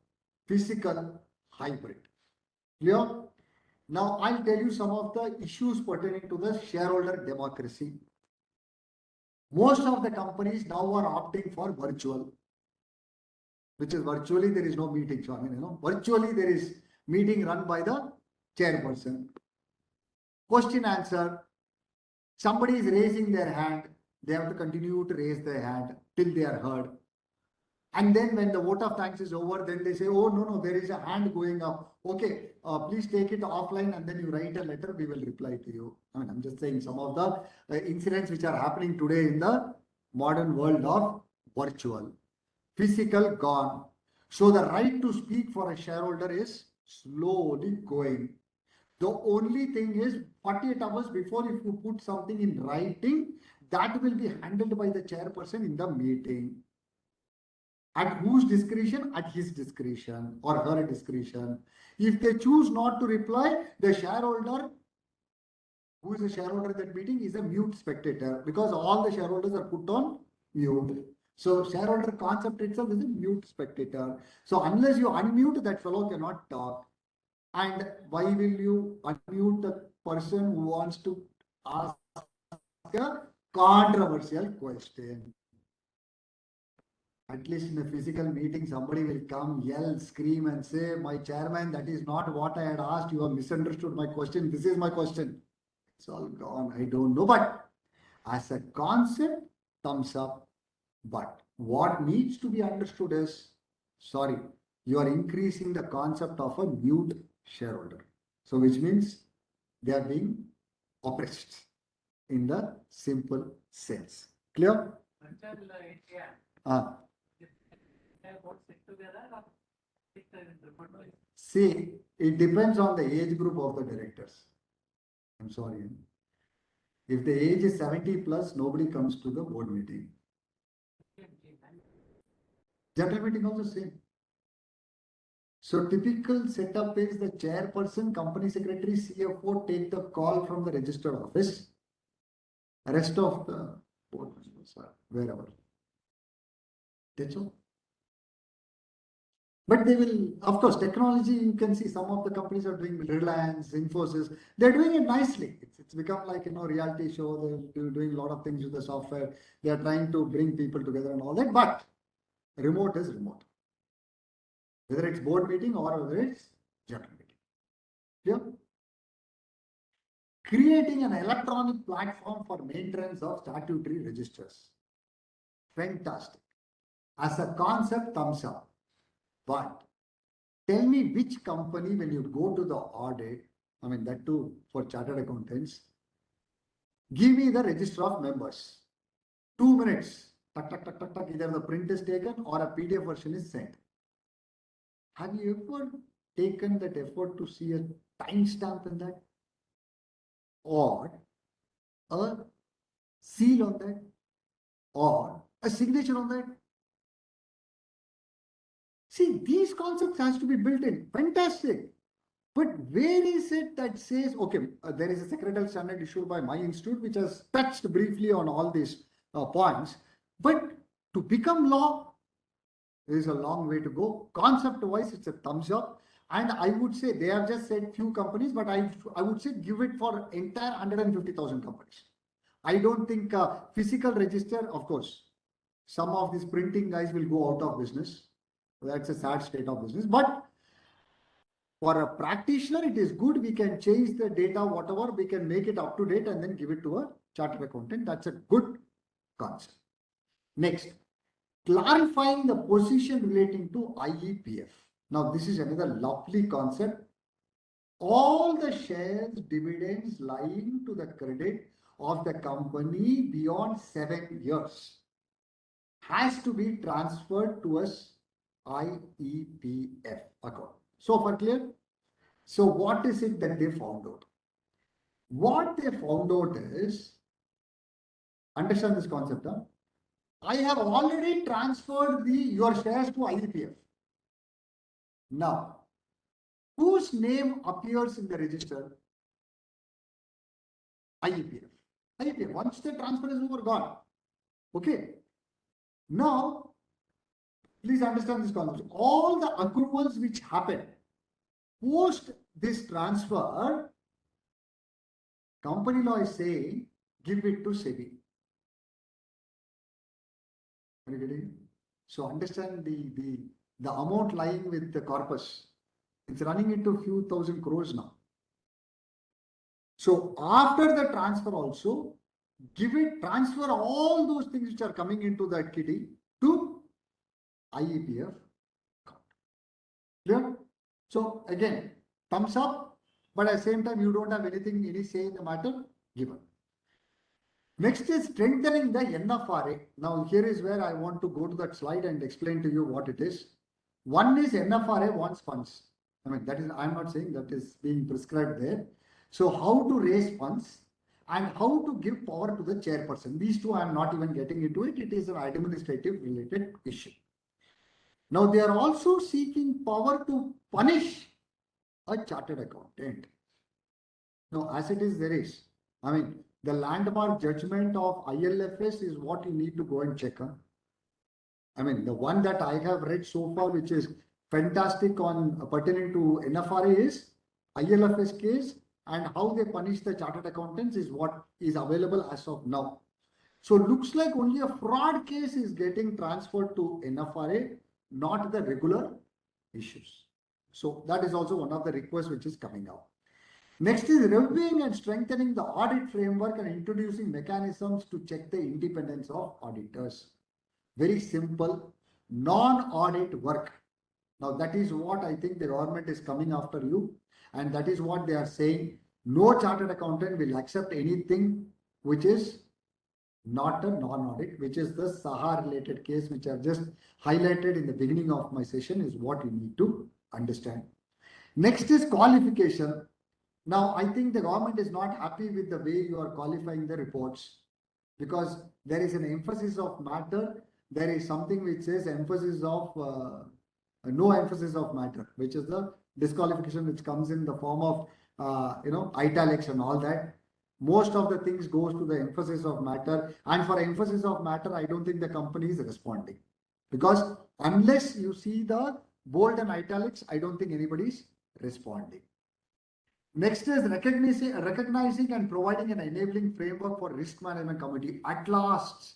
physical, hybrid. Clear? Now I'll tell you some of the issues pertaining to the shareholder democracy. Most of the companies now are opting for virtual, which is virtually there is no meeting. So I mean, virtually there is meeting run by the chairperson. Question answer. Somebody is raising their hand. They have to continue to raise their hand till they are heard. And then when the vote of thanks is over, then they say, oh, no, there is a hand going up. Okay, please take it offline and then you write a letter, we will reply to you. I mean, I'm just saying some of the incidents which are happening today in the modern world of virtual. Physical gone. So the right to speak for a shareholder is slowly going. The only thing is 48 hours before, if you put something in writing, that will be handled by the chairperson in the meeting. At whose discretion? At his discretion or her discretion. If they choose not to reply, the shareholder, who is a shareholder at that meeting, is a mute spectator, because all the shareholders are put on mute. So shareholder concept itself is a mute spectator. So unless you unmute, that fellow cannot talk. And why will you unmute the person who wants to ask a controversial question? At least in a physical meeting, somebody will come, yell, scream and say, my chairman, that is not what I had asked. You have misunderstood my question. This is my question. It's all gone. I don't know. But as a concept, thumbs up. But what needs to be understood is, sorry, you are increasing the concept of a mute shareholder. So which means they are being oppressed in the simple sense. Clear? See, it depends on the age group of the directors. I'm sorry. If the age is 70 plus, nobody comes to the board meeting. General meeting also same. So typical setup is the chairperson, company secretary, CFO take the call from the registered office. Rest of the board members are wherever. That's all. But they will, of course, technology, you can see some of the companies are doing, Reliance, Infosys, they're doing it nicely. It's become like, reality show. They're doing a lot of things with the software. They're trying to bring people together and all that, but remote is remote. Whether it's board meeting or whether it's general meeting. Yeah. Creating an electronic platform for maintenance of statutory registers. Fantastic. As a concept, thumbs up. But tell me which company, when you go to the audit, I mean that too for chartered accountants, give me the register of members. 2 minutes. Tuck, tuck, tuck, tuck, tuck. Either the print is taken or a PDF version is sent. Have you ever taken that effort to see a timestamp in that? Or a seal on that? Or a signature on that? See, these concepts has to be built in. Fantastic. But where is it that says, okay, there is a secretarial standard issued by my institute, which has touched briefly on all these points. But to become law, there is a long way to go. Concept wise, it's a thumbs up. And I would say they have just said few companies, but I would say give it for entire 150,000 companies. I don't think physical register, of course, some of these printing guys will go out of business. That's a sad state of business. But for a practitioner, it is good. We can change the data, whatever, we can make it up to date and then give it to a chartered accountant. That's a good concept. Next, clarifying the position relating to IEPF. Now, this is another lovely concept. all the shares, dividends lying to the credit of the company beyond 7 years has to be transferred to us IEPF account. So far clear? So what is it that they found out? What they found out is, understand this concept, huh? I have already transferred your shares to IEPF. Now, whose name appears in the register? IEPF. IEPF. Once the transfer is over, gone. Okay. Now, please understand this concept. All the accruals which happen post this transfer, company law is saying, give it to SEBI. Are you getting? So understand the amount lying with the corpus. It's running into a few thousand crores now. So after the transfer also, transfer all those things which are coming into that kitty to IEPF account. Clear? So again, thumbs up, but at the same time, you don't have any say in the matter given. Next is strengthening the NFRA. Now here is where I want to go to that slide and explain to you what it is. One is NFRA wants funds. I mean, that is, I'm not saying that is being prescribed there. So how to raise funds and how to give power to the chairperson. These two I'm not even getting into it. It is an administrative related issue. Now they are also seeking power to punish a chartered accountant. Now as it is, there is. I mean, the landmark judgment of ILFS is what you need to go and check on. I mean, the one that I have read so far, which is fantastic on pertaining to NFRA, is ILFS case, and how they punish the chartered accountants is what is available as of now. So looks like only a fraud case is getting transferred to NFRA, not the regular issues. So that is also one of the requests which is coming out. Next is reviewing and strengthening the audit framework and introducing mechanisms to check the independence of auditors. Very simple, non-audit work. Now that is what I think the government is coming after you, and that is what they are saying. No chartered accountant will accept anything which is not a non-audit, which is the Saha related case, which I've just highlighted in the beginning of my session, is what you need to understand. Next is qualification. Now, I think the government is not happy with the way you are qualifying the reports, because there is an emphasis of matter. There is something which says emphasis of no emphasis of matter, which is the disqualification, which comes in the form of italics and all that. Most of the things goes to the emphasis of matter, and for emphasis of matter, I don't think the company is responding, because unless you see the bold and italics, I don't think anybody is responding. Next is recognizing and providing an enabling framework for risk management committee. At last,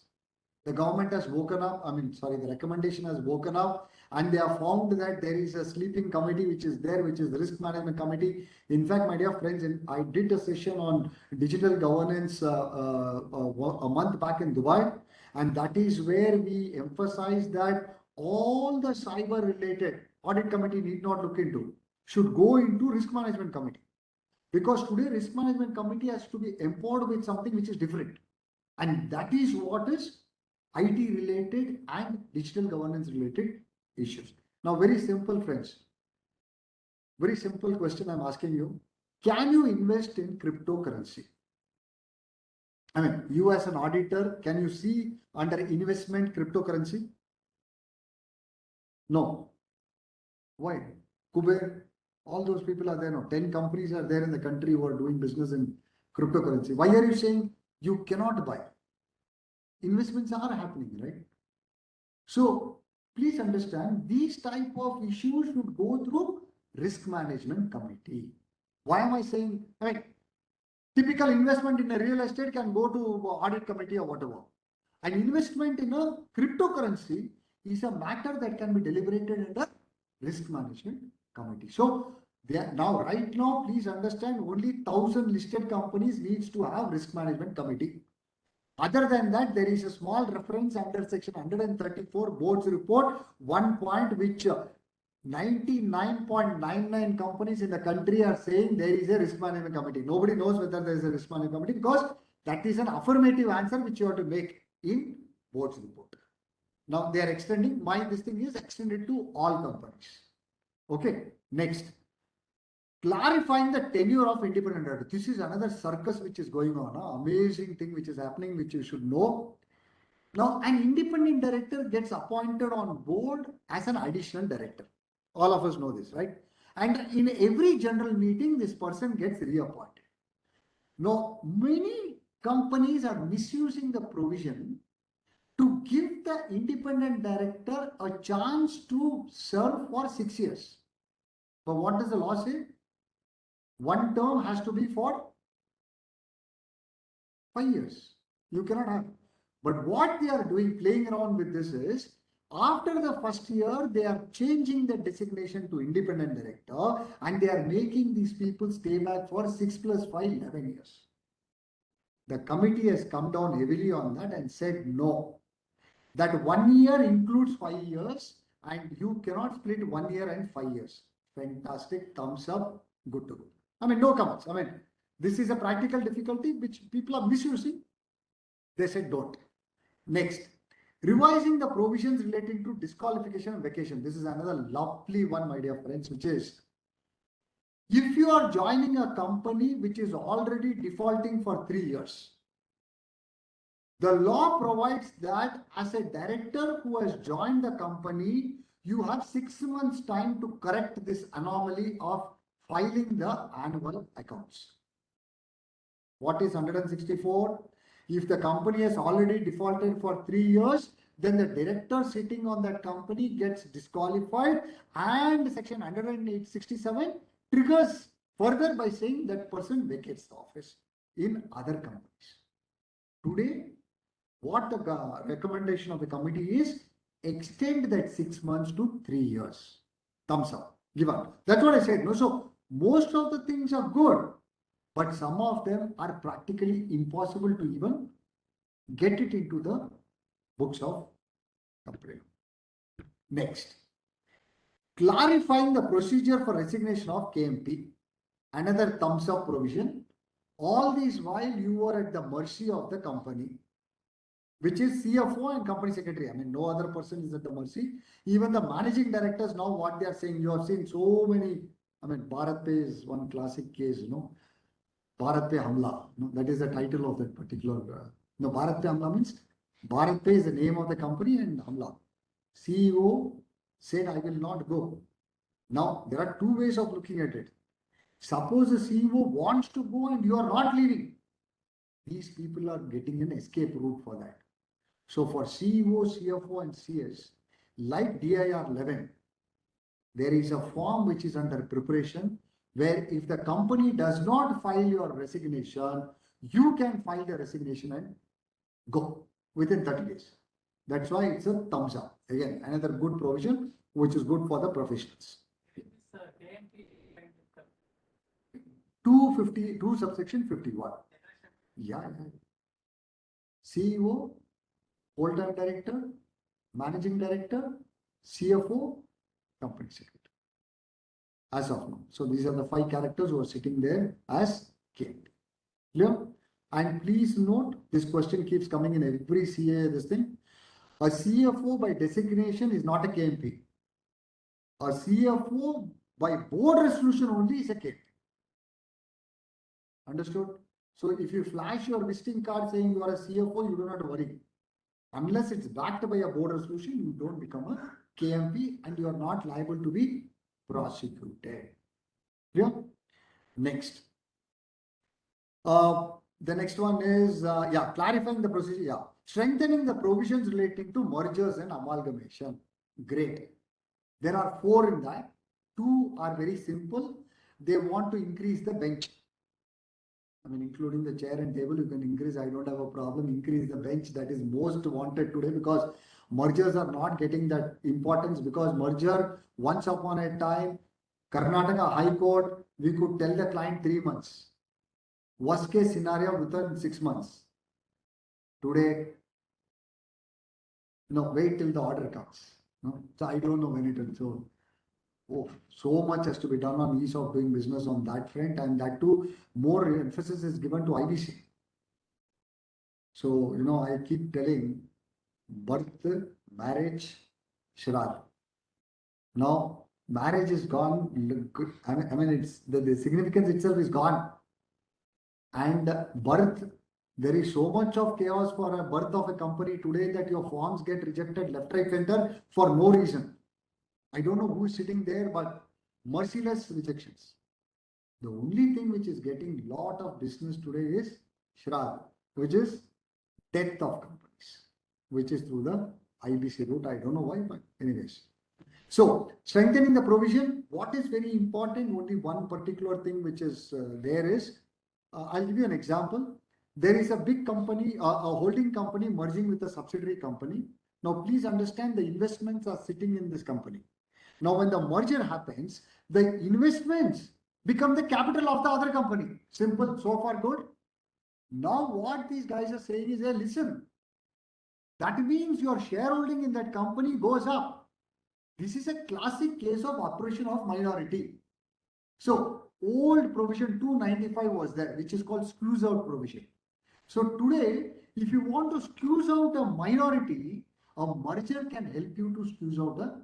the government has woken up. The recommendation has woken up, and they have found that there is a sleeping committee which is there, which is the risk management committee. In fact, my dear friends, I did a session on digital governance a month back in Dubai, and that is where we emphasize that all the cyber related audit committee need not look into, should go into risk management committee. Because today risk management committee has to be empowered with something which is different. And that is what is IT related and digital governance related issues. Now, very simple, friends. Very simple question I'm asking you. Can you invest in cryptocurrency? I mean, you as an auditor, can you see under investment cryptocurrency? No. Why? Kuber, all those people are there now. 10 companies are there in the country who are doing business in cryptocurrency. Why are you saying you cannot buy? Investments are happening, right? So please understand, these type of issues should go through risk management committee. Why am I saying? I mean, typical investment in a real estate can go to audit committee or whatever. An investment in a cryptocurrency is a matter that can be deliberated under risk management committee. So right now, please understand, only 1,000 listed companies needs to have risk management committee. Other than that, there is a small reference under section 134 board's report, one point which 99.99 companies in the country are saying there is a risk management committee. Nobody knows whether there is a risk management committee because that is an affirmative answer which you have to make in board's report. Now they are extending, this thing is extended to all companies. Okay, next. Clarifying the tenure of independent director. This is another circus which is going on. Amazing thing which is happening, which you should know. Now, an independent director gets appointed on board as an additional director. All of us know this, right? And in every general meeting, this person gets reappointed. Now, many companies are misusing the provision to give the independent director a chance to serve for 6 years. But what does the law say? One term has to be for 5 years. You cannot have. But what they are doing, playing around with this is, after the first year, they are changing the designation to independent director and they are making these people stay back for 6 plus 5, 11 years. The committee has come down heavily on that and said no. That 1 year includes 5 years and you cannot split 1 year and 5 years. Fantastic, thumbs up, good to go. I mean, no comments. I mean, this is a practical difficulty which people are misusing. They said don't. Next, revising the provisions relating to disqualification and vacation. This is another lovely one, my dear friends, which is, if you are joining a company which is already defaulting for 3 years, the law provides that as a director who has joined the company, you have 6 months time to correct this anomaly of filing the annual accounts. What is 164? If the company has already defaulted for 3 years, then the director sitting on that company gets disqualified and section 167 triggers further by saying that person vacates the office in other companies. Today, what the recommendation of the committee is, extend that 6 months to 3 years. Thumbs up, give up. That's what I said. No, so most of the things are good, but some of them are practically impossible to even get it into the books of company. Next, clarifying the procedure for resignation of KMP. Another thumbs up provision. All this while you are at the mercy of the company, which is CFO and company secretary. I mean, no other person is at the mercy. Even the managing directors now, what they are saying, you have seen so many. I mean, Bharat Pay is one classic case, Bharat Pay Hamla. That is the title of that particular. Bharat Pay Hamla means Bharat Pay is the name of the company and Hamla. CEO said, I will not go. Now, there are 2 ways of looking at it. Suppose the CEO wants to go and you are not leaving. These people are getting an escape route for that. So for CEO, CFO and CS, like DIR 11, there is a form which is under preparation where if the company does not file your resignation, you can file the resignation and go within 30 days. That's why it's a thumbs up. Again, another good provision which is good for the professionals. 252 subsection 51. Yeah. CEO, full-time director, managing director, CFO, company secretary. As of now. So these are the 5 characters who are sitting there as KMP. Clear? And please note, this question keeps coming in every CA, this thing. A CFO by designation is not a KMP. A CFO by board resolution only is a KMP. Understood? So if you flash your visiting card saying you are a CFO, you do not worry. Unless it's backed by a board resolution, you don't become a KMP and you are not liable to be prosecuted. Yeah. Next. The next one is, clarifying the procedure. Yeah. Strengthening the provisions relating to mergers and amalgamation. Great. There are 4 in that. 2 are very simple. They want to increase the bench. I mean, including the chair and table, you can increase. I don't have a problem. Increase the bench. That is most wanted today because mergers are not getting that importance because merger, once upon a time, Karnataka High Court, we could tell the client 3 months. Worst case scenario within 6 months. Today, wait till the order comes. So I don't know when it will. So Oh, so much has to be done on ease of doing business on that front, and that too, more emphasis is given to IBC. So, I keep telling birth, marriage, Shirad. Now, marriage is gone. I mean, it's the significance itself is gone. And birth, there is so much of chaos for a birth of a company today that your forms get rejected left, right, center for no reason. I don't know who is sitting there, but merciless rejections. The only thing which is getting lot of business today is Shraddha, which is death of companies, which is through the IBC route. I don't know why, but anyways. So strengthening the provision, what is very important, only one particular thing which is there is, I'll give you an example. There is a big company, a holding company merging with a subsidiary company. Now, please understand the investments are sitting in this company. Now, when the merger happens, the investments become the capital of the other company. Simple, so far good. Now, what these guys are saying is, hey, listen, that means your shareholding in that company goes up. This is a classic case of oppression of minority. So, old provision 295 was there, which is called squeeze out provision. So today, if you want to squeeze out a minority, a merger can help you to squeeze out the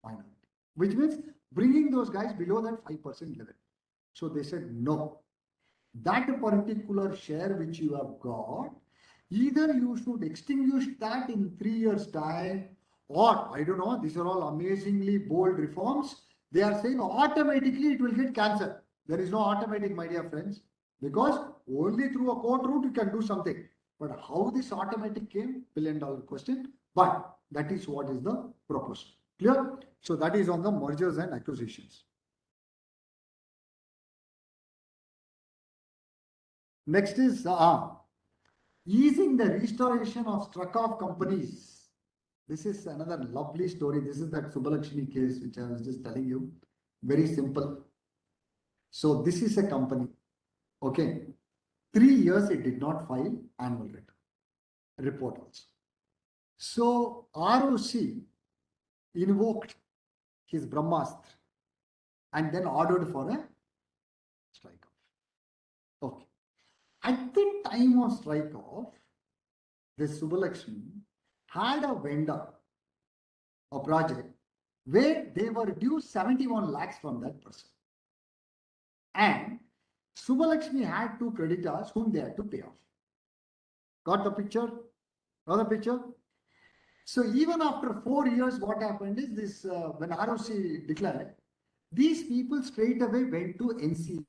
minority, which means bringing those guys below that 5% level. So they said, no, that particular share which you have got, either you should extinguish that in 3 years' time, or I don't know, these are all amazingly bold reforms. They are saying automatically it will get cancelled. There is no automatic, my dear friends, because only through a court route you can do something. But how this automatic came, $1 billion question. But that is what is the proposal. Clear? So that is on the mergers and acquisitions. Next is easing the restoration of struck off companies. This is another lovely story. This is that Subbalakshmi case, which I was just telling you. Very simple. So this is a company. Okay. 3 years it did not file annual report also. So ROC invoked his Brahmastra and then ordered for a strike off. Okay. At the time of strike off, this Subbalakshmi had a vendor, a project, where they were due 71 lakhs from that person. And Subbalakshmi had 2 creditors whom they had to pay off. Got the picture? Got the picture? So even after 4 years, what happened is this, when ROC declared, these people straight away went to NC.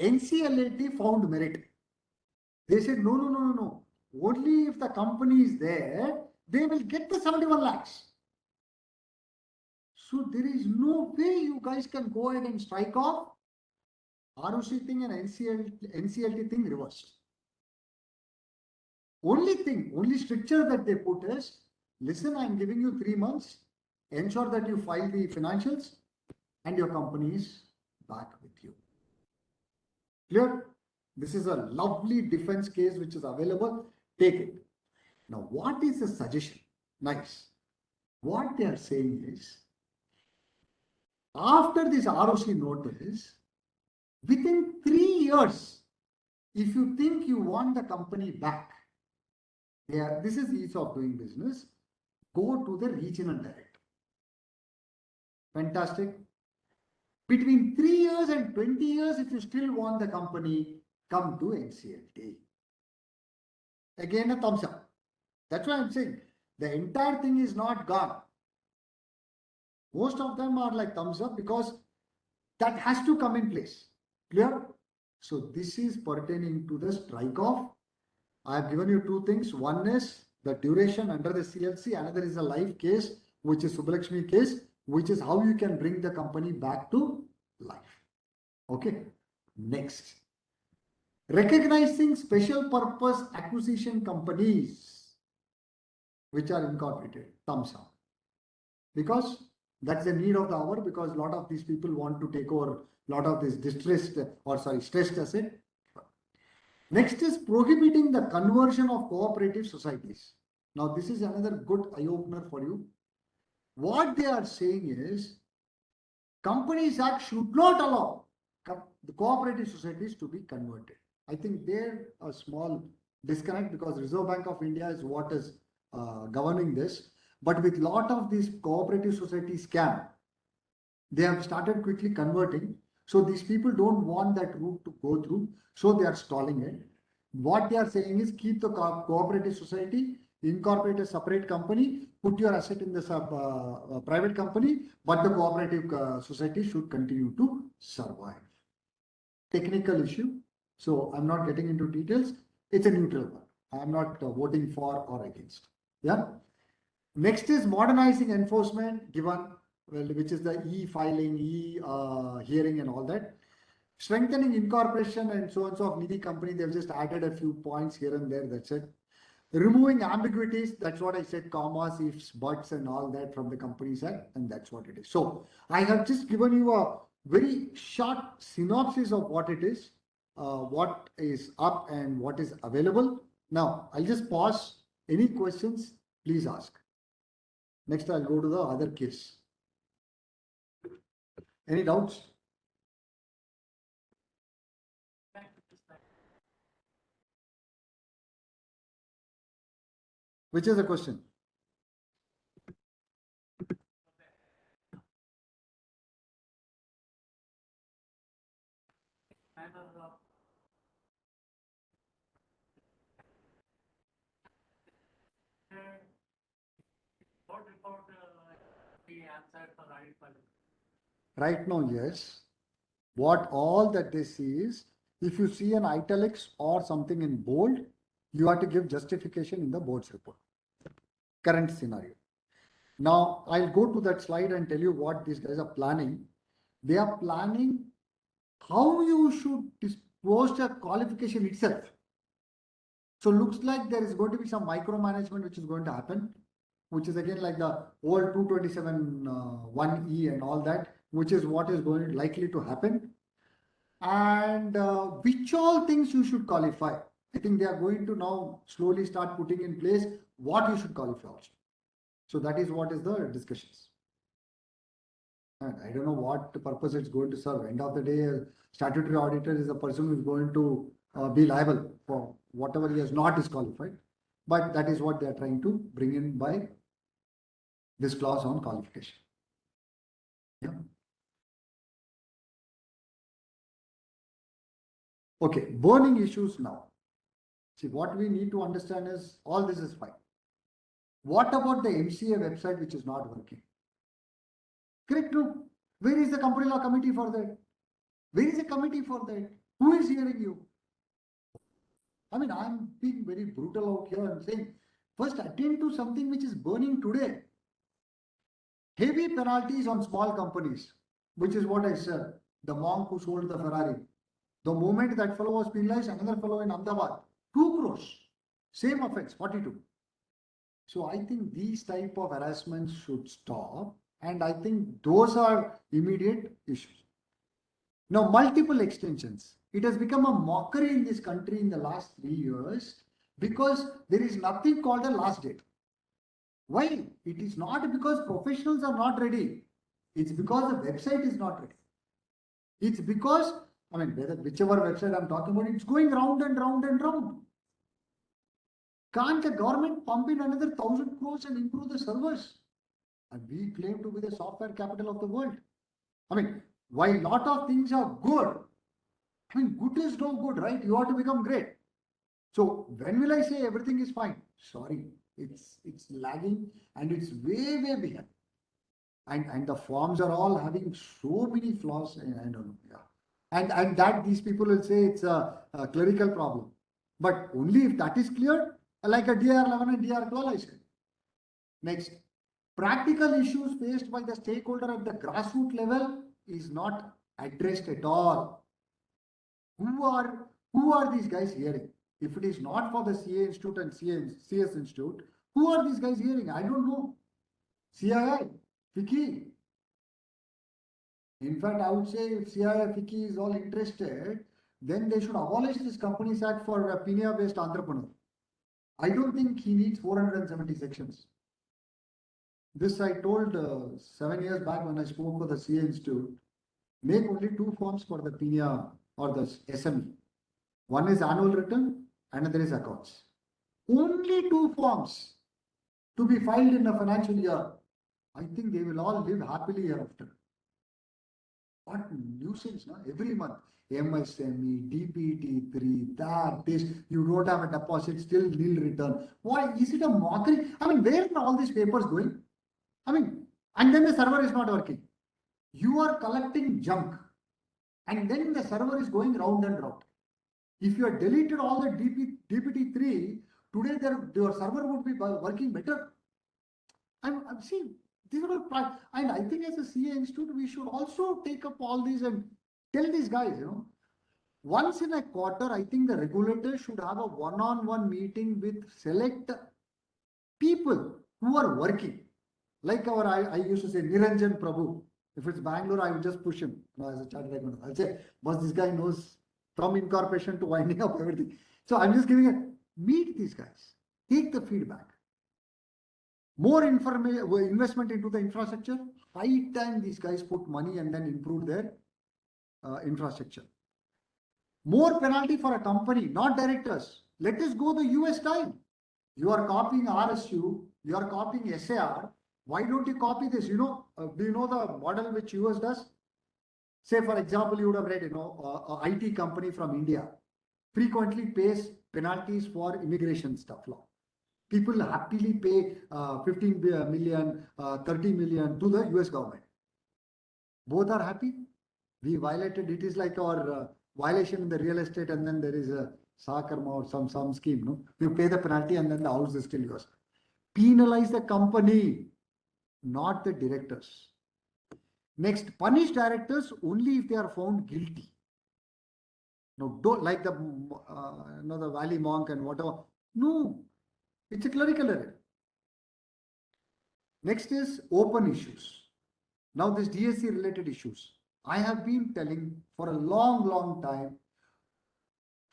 NCLAT found merit. They said, no, no, no, no, no. Only if the company is there, they will get the 71 lakhs. So there is no way you guys can go ahead and strike off. ROC thing and NCLT thing reversed. Only thing, only stricture that they put is, listen, I'm giving you 3 months. Ensure that you file the financials and your company is back with you. Clear? This is a lovely defense case which is available. Take it. Now, what is the suggestion? Nice. What they are saying is, after this ROC notice, within 3 years, if you think you want the company back, this is ease of doing business, go to the regional director. Fantastic. Between 3 years and 20 years, if you still want the company, come to NCLT. Again, a thumbs up. That's why I'm saying the entire thing is not gone. Most of them are like thumbs up because that has to come in place. Clear? So this is pertaining to the strike off. I have given you 2 things. One is the duration under the CLC. Another is a live case, which is Subbalakshmi case. which is how you can bring the company back to life. Okay, next. Recognizing special purpose acquisition companies which are incorporated, thumbs up. Because that's the need of the hour, because a lot of these people want to take over a lot of this stressed asset. Next is prohibiting the conversion of cooperative societies. Now, this is another good eye-opener for you. What they are saying is, Companies Act should not allow the cooperative societies to be converted. I think they're a small disconnect, because Reserve Bank of India is what is governing this. But with lot of these cooperative societies scam, they have started quickly converting. So these people don't want that route to go through. So they are stalling it. What they are saying is, keep the cooperative society, incorporate a separate company, put your asset in the private company, but the cooperative society should continue to survive. Technical issue. So I'm not getting into details. It's a neutral one. I'm not voting for or against. Yeah. Next is modernizing enforcement, given, well, which is the e-filing, e-hearing and all that. Strengthening incorporation and so on so of Nidhi company. They've just added a few points here and there. That's it. Removing ambiguities. That's what I said, commas, ifs, buts and all that from the Companies Act. And that's what it is. So I have just given you a very short synopsis of what it is, what is up and what is available. Now I'll just pause. Any questions, please ask. Next, I'll go to the other case. Any doubts? Which is the question? Right now, yes. What all that they see is, if you see an italics or something in bold, you have to give justification in the board's report. Current scenario. Now, I'll go to that slide and tell you what these guys are planning. They are planning how you should dispose the qualification itself. So looks like there is going to be some micromanagement which is going to happen, which is again like the old 227 1E and all that, which is what is going likely to happen. And which all things you should qualify. I think they are going to now slowly start putting in place what you should qualify also. So that is what is the discussions. And I don't know what purpose it's going to serve. End of the day, a statutory auditor is the person who is going to be liable for whatever he has not disqualified. But that is what they are trying to bring in by this clause on qualification. Yeah. Okay, burning issues now. See, what we need to understand is all this is fine. What about the MCA website which is not working? Correct, no? Where is the company law committee for that? Where is the committee for that? Who is hearing you? I mean, I'm being very brutal out here and saying, first attend to something which is burning today. Heavy penalties on small companies, which is what I said. The monk who sold the Ferrari. The moment that fellow was penalized, another fellow in Ahmedabad, 2 crores. Same offense, 42. So I think these type of harassments should stop. And I think those are immediate issues. Now, multiple extensions. It has become a mockery in this country in the last 3 years because there is nothing called a last date. Why? It is not because professionals are not ready. It's because the website is not ready. It's because, I mean, whichever website I'm talking about, it's going round and round and round. Can't the government pump in another 1,000 crores and improve the servers? And we claim to be the software capital of the world. I mean, while a lot of things are good, I mean, good is no good, right? You have to become great. So when will I say everything is fine? Sorry, it's lagging and it's way behind. And the forms are all having so many flaws. I don't know. Yeah. And that these people will say it's a clerical problem. But only if that is clear, like a DR11 and DR12, I said. Next, Practical issues faced by the stakeholder at the grassroots level is not addressed at all. Who are these guys hearing? If it is not for the CA Institute and CS Institute, who are these guys hearing? I don't know. CII, FICCI. In fact, I would say if CII, FICCI is all interested, then they should abolish this Companies Act for a PINIA-based entrepreneur. I don't think he needs 470 sections. This I told 7 years back when I spoke for the CA Institute. Make only 2 forms for the PINIA or the SME. One is annual return, another is accounts. Only 2 forms to be filed in a financial year. I think they will all live happily hereafter. What nuisance, no? Every month. MSME, DPT3, that, this, you don't have a deposit, still nil return. Why? Is it a mockery? I mean, where are all these papers going? I mean, and then the server is not working. You are collecting junk, and then the server is going round and round. If you had deleted all the DPT3, today your server would be working better. I'm seeing these are all, and I think as a CA Institute, we should also take up all these and tell these guys, once in a quarter, I think the regulator should have a one-on-one meeting with select people who are working. Like I used to say, Niranjan Prabhu. If it's Bangalore, I would just push him as a chartered accountant. I'll say, boss, this guy knows from incorporation to winding up everything. So I'm just giving meet these guys, take the feedback. More investment into the infrastructure. High time these guys put money and then improve their infrastructure. More penalty for a company, not directors. Let us go the US style. You are copying RSU, you are copying SAR. Why don't you copy this? Do you know the model which US does? Say, for example, you would have read, a IT company from India frequently pays penalties for immigration stuff law. People happily pay 15 million, 30 million to the US government. Both are happy. We violated, it is like our violation in the real estate, and then there is a Sakarma or some scheme. No? You pay the penalty and then the house is still yours. Penalize the company, not the directors. Next, punish directors only if they are found guilty. No, don't like the Valley Monk and whatever. No, it's a clerical error. Next is open issues. Now this DSC related issues. I have been telling for a long time,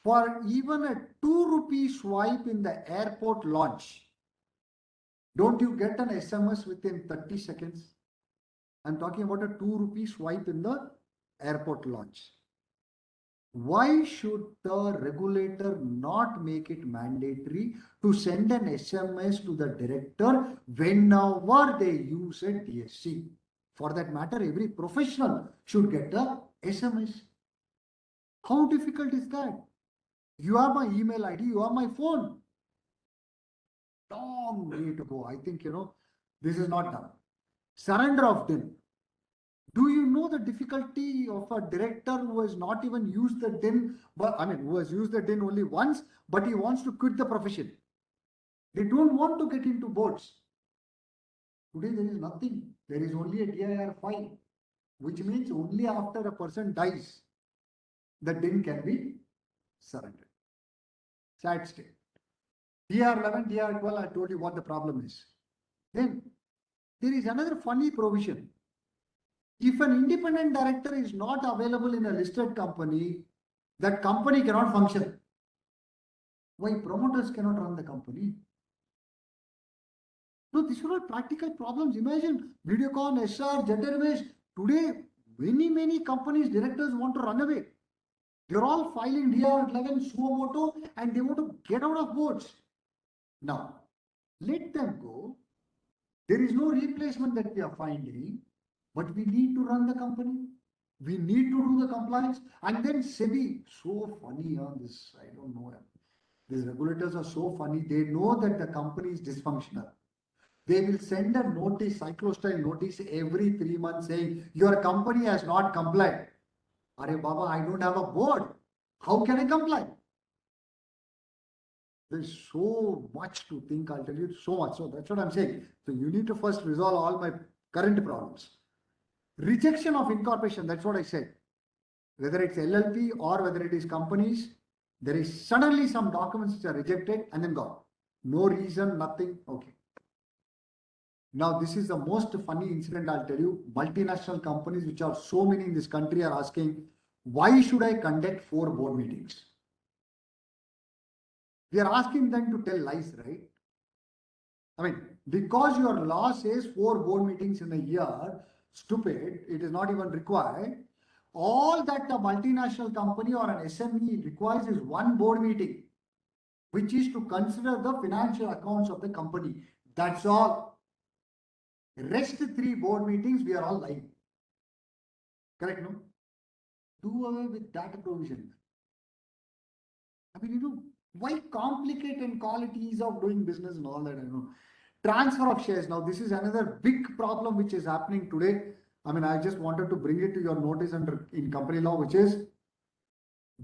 for even a 2 rupee swipe in the airport launch, don't you get an SMS within 30 seconds? I'm talking about a 2 rupee swipe in the airport launch. Why should the regulator not make it mandatory to send an SMS to the director whenever they use a DSC? For that matter, every professional should get a SMS. How difficult is that? You have my email ID, you have my phone. Long way to go. I think, this is not done. Surrender of DIN. Do you know the difficulty of a director who has not even used the DIN, who has used the DIN only once, but he wants to quit the profession? They don't want to get into boards. Today there is nothing. There is only a DIR file, which means only after a person dies, the DIN can be surrendered. Sad state. DIR 11, DIR 12, I told you what the problem is. Then there is another funny provision. If an independent director is not available in a listed company, that company cannot function. Why? Promoters cannot run the company. No, these are all practical problems. Imagine Videocon, SR, Jet Airways. Today, many companies, directors want to run away. They're all filing DIR 11, suo moto, and they want to get out of boards. Now, let them go. There is no replacement that we are finding, but we need to run the company. We need to do the compliance. And then SEBI, so funny on this, I don't know. These regulators are so funny. They know that the company is dysfunctional. They will send a notice, cyclo-style notice every 3 months saying, your company has not complied. Are Baba, I don't have a board. How can I comply? There's so much to think, I'll tell you so much. So that's what I'm saying. So you need to first resolve all my current problems. Rejection of incorporation, that's what I said. Whether it's LLP or whether it is companies, there is suddenly some documents which are rejected and then gone. No reason, nothing. Okay. Now, this is the most funny incident I'll tell you. Multinational companies, which are so many in this country, are asking, why should I conduct 4 board meetings? We are asking them to tell lies, right? I mean, because your law says 4 board meetings in a year, stupid, it is not even required. All that a multinational company or an SME requires is 1 board meeting, which is to consider the financial accounts of the company. That's all. Rest 3 board meetings, we are all lying. Correct, no? Do away with that provision. I mean, why complicate and call it ease of doing business and all that? Transfer of shares. Now, this is another big problem which is happening today. I mean, I just wanted to bring it to your notice in company law, which is,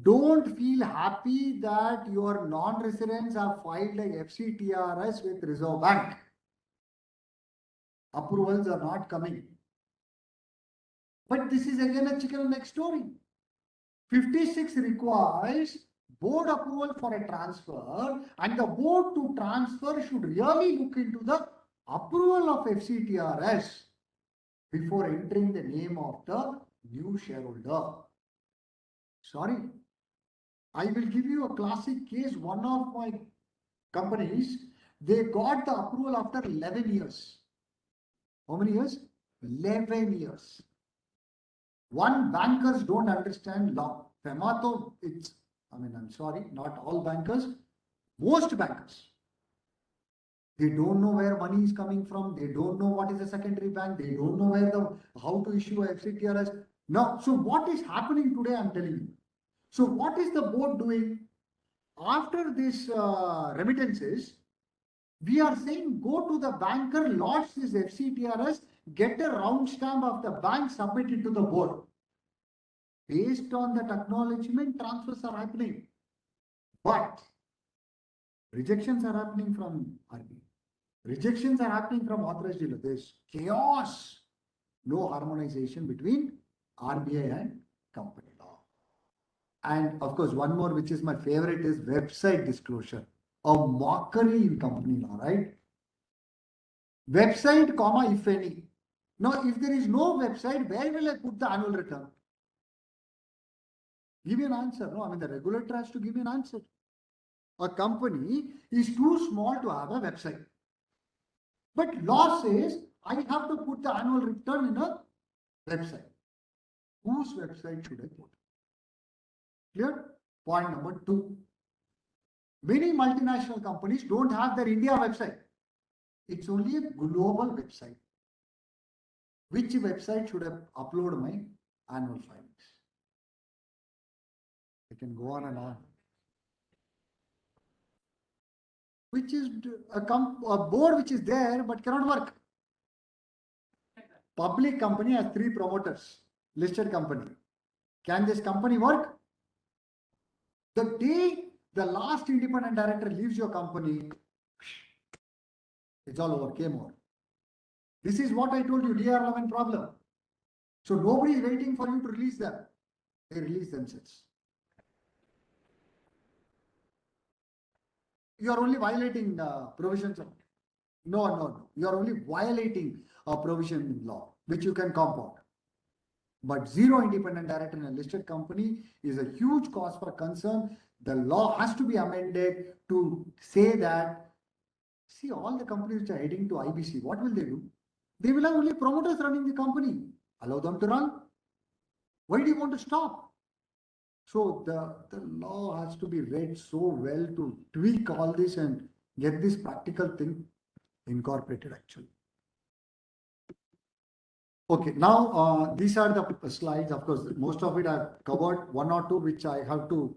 don't feel happy that your non-residents have filed a FCTRS with Reserve Bank. Approvals are not coming. But this is again a chicken and egg story. 56 requires board approval for a transfer, and the board to transfer should really look into the approval of FCTRS before entering the name of the new shareholder. Sorry, I will give you a classic case. One of my companies, they got the approval after 11 years. How many years? 11 years. One, bankers don't understand law. Femato, I'm sorry, not all bankers, most bankers. They don't know where money is coming from. They don't know what is a secondary bank. They don't know how to issue a FCTRS. Now, so what is happening today, I'm telling you. So what is the board doing? After this remittances, we are saying go to the banker, lodge this FCTRS, get a round stamp of the bank, submit it to the board. Based on that acknowledgement, transfers are happening. But rejections are happening from RBI. Rejections are happening from authorized dealer. There's chaos. No harmonization between RBI and company law. And of course, one more, which is my favorite, is website disclosure. A mockery in company law, right? Website, comma, if any. Now, if there is no website, where will I put the annual return? Give me an answer. No, I mean, the regulator has to give me an answer. A company is too small to have a website. But law says I have to put the annual return in a website. Whose website should I put? Clear? Point number 2. Many multinational companies don't have their India website. It's only a global website. Which website should I upload my annual filings? I can go on and on. Which is a board which is there but cannot work. Public company has 3 promoters, listed company. Can this company work? The day the last independent director leaves your company, it's all over, game over. This is what I told you, DR11 problem. So nobody is waiting for you to release them. They release themselves. You are only violating provisions of... No. You are only violating a provision in law, which you can compound. But 0 independent director in a listed company is a huge cause for concern. The law has to be amended to say that, see, all the companies which are heading to IBC, what will they do? They will have only promoters running the company. Allow them to run. Why do you want to stop? So the law has to be read so well to tweak all this and get this practical thing incorporated actually. Okay, now these are the slides. Of course, most of it I've covered. 1 or 2 which I have to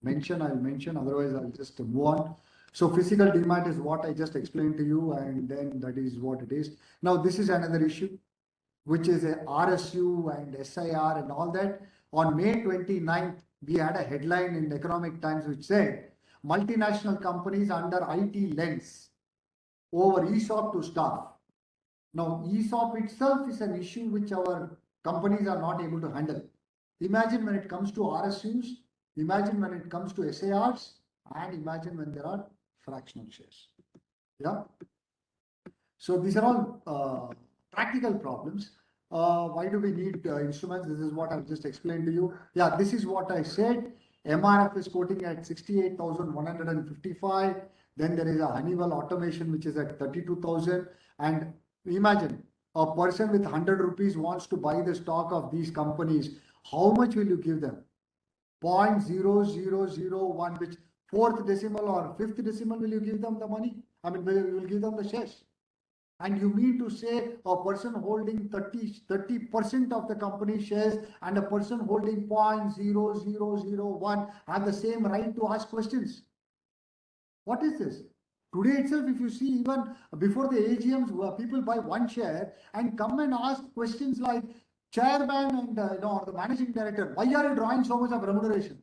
mention, I'll mention. Otherwise, I'll just move on. So physical demand is what I just explained to you, and then that is what it is. Now, this is another issue, which is a RSU and SIR and all that. On May 29th, we had a headline in Economic Times which said, multinational companies under IT lens over ESOP to staff. Now, ESOP itself is an issue which our companies are not able to handle. Imagine when it comes to RSUs, imagine when it comes to SARs, and imagine when there are fractional shares. Yeah. So these are all practical problems. Why do we need instruments? This is what I've just explained to you. Yeah, this is what I said. MRF is quoting at 68,155. Then there is a Honeywell automation, which is at 32,000. And imagine a person with 100 rupees wants to buy the stock of these companies. How much will you give them? 0.0001, which fourth decimal or fifth decimal will you give them the money? I mean, you will give them the shares. And you mean to say a person holding 30% of the company shares and a person holding 0.0001 have the same right to ask questions? What is this? Today itself, if you see, even before the AGMs, people buy one share and come and ask questions like, chairman and or the managing director, why are you drawing so much of remuneration?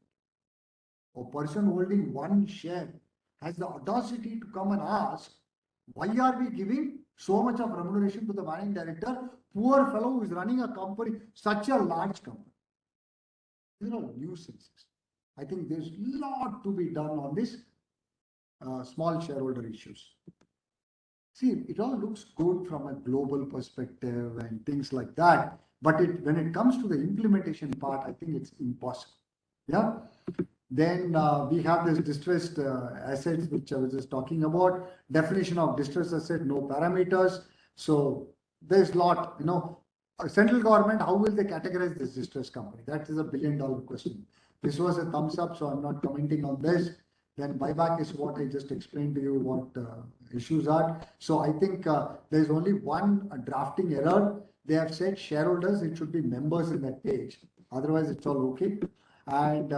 A person holding one share has the audacity to come and ask, why are we giving so much of remuneration to the managing director? Poor fellow who is running a company, such a large company. These are all nuisances. I think there's a lot to be done on this small shareholder issues. See, it all looks good from a global perspective and things like that. But when it comes to the implementation part, I think it's impossible. Yeah. Then we have this distressed assets, which I was just talking about. Definition of distressed asset, no parameters. So there's a lot, central government, how will they categorize this distressed company? That is a $1 billion question. This was a thumbs up, so I'm not commenting on this. Then buyback is what I just explained to you what issues are. So I think there's only one drafting error. They have said shareholders, it should be members in that page. Otherwise, it's all okay. And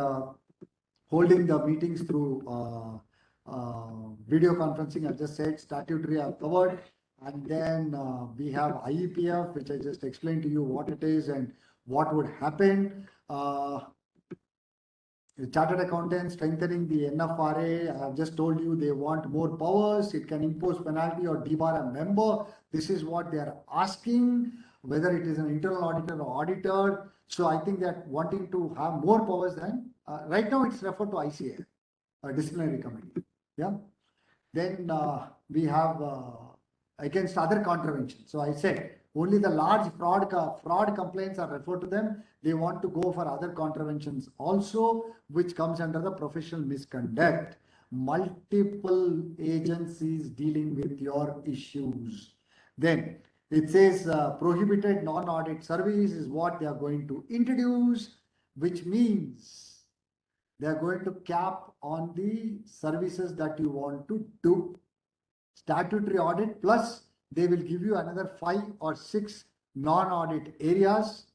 holding the meetings through video conferencing, I've just said, statutory I've covered. And then we have IEPF, which I just explained to you what it is and what would happen. Chartered accountants strengthening the NFRA. I have just told you they want more powers. It can impose penalty or debar a member. This is what they are asking, whether it is an internal auditor or auditor. So I think that wanting to have more powers than right now it's referred to ICA, a disciplinary committee. Yeah. Then we have against other contraventions. So I said only the large fraud complaints are referred to them. They want to go for other contraventions also, which comes under the professional misconduct. Multiple agencies dealing with your issues. Then it says prohibited non-audit service is what they are going to introduce, which means they are going to cap on the services that you want to do. Statutory audit plus they will give you another 5 or 6 non-audit areas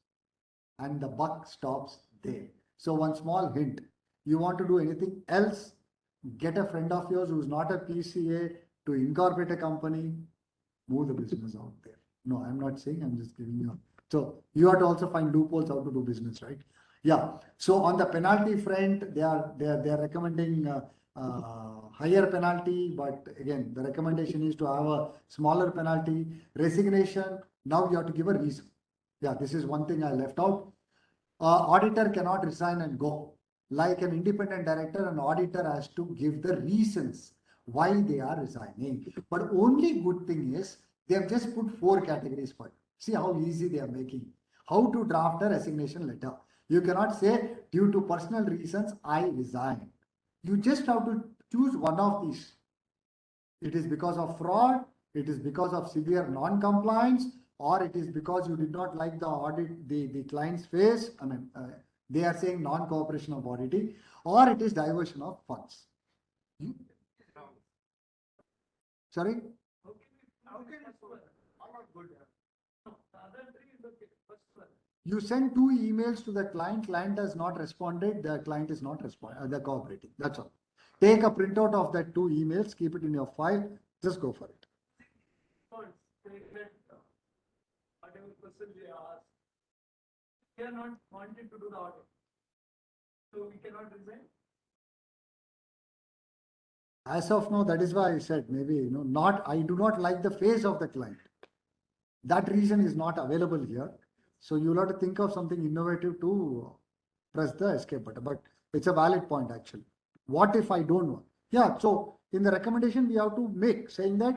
and the buck stops there. So one small hint, you want to do anything else, get a friend of yours who's not a PCA to incorporate a company, move the business out there. No, I'm not saying, I'm just giving you. So you have to also find loopholes how to do business, right? Yeah. So on the penalty front, they are recommending higher penalty, but again, the recommendation is to have a smaller penalty. Resignation, now you have to give a reason. Yeah, this is one thing I left out. Auditor cannot resign and go. Like an independent director, an auditor has to give the reasons why they are resigning. But only good thing is they have just put 4 categories for it. See how easy they are making. How to draft a resignation letter. You cannot say due to personal reasons I resign. You just have to choose one of these. It is because of fraud, it is because of severe non-compliance, or it is because you did not like the audit, the client's face. I mean, they are saying non-cooperation of auditing, or it is diversion of funds. Sorry? You send 2 emails to the client has not responded, the client is not responding, they're cooperating. That's all. Take a printout of that 2 emails, keep it in your file, just go for it. Whatever question they ask, they are not wanted to do the audit. So we cannot resign. As of now, that is why I said maybe, I do not like the face of the client. That reason is not available here. So you'll have to think of something innovative to press the escape button. But it's a valid point actually. What if I don't want? Yeah, so in the recommendation we have to make saying that,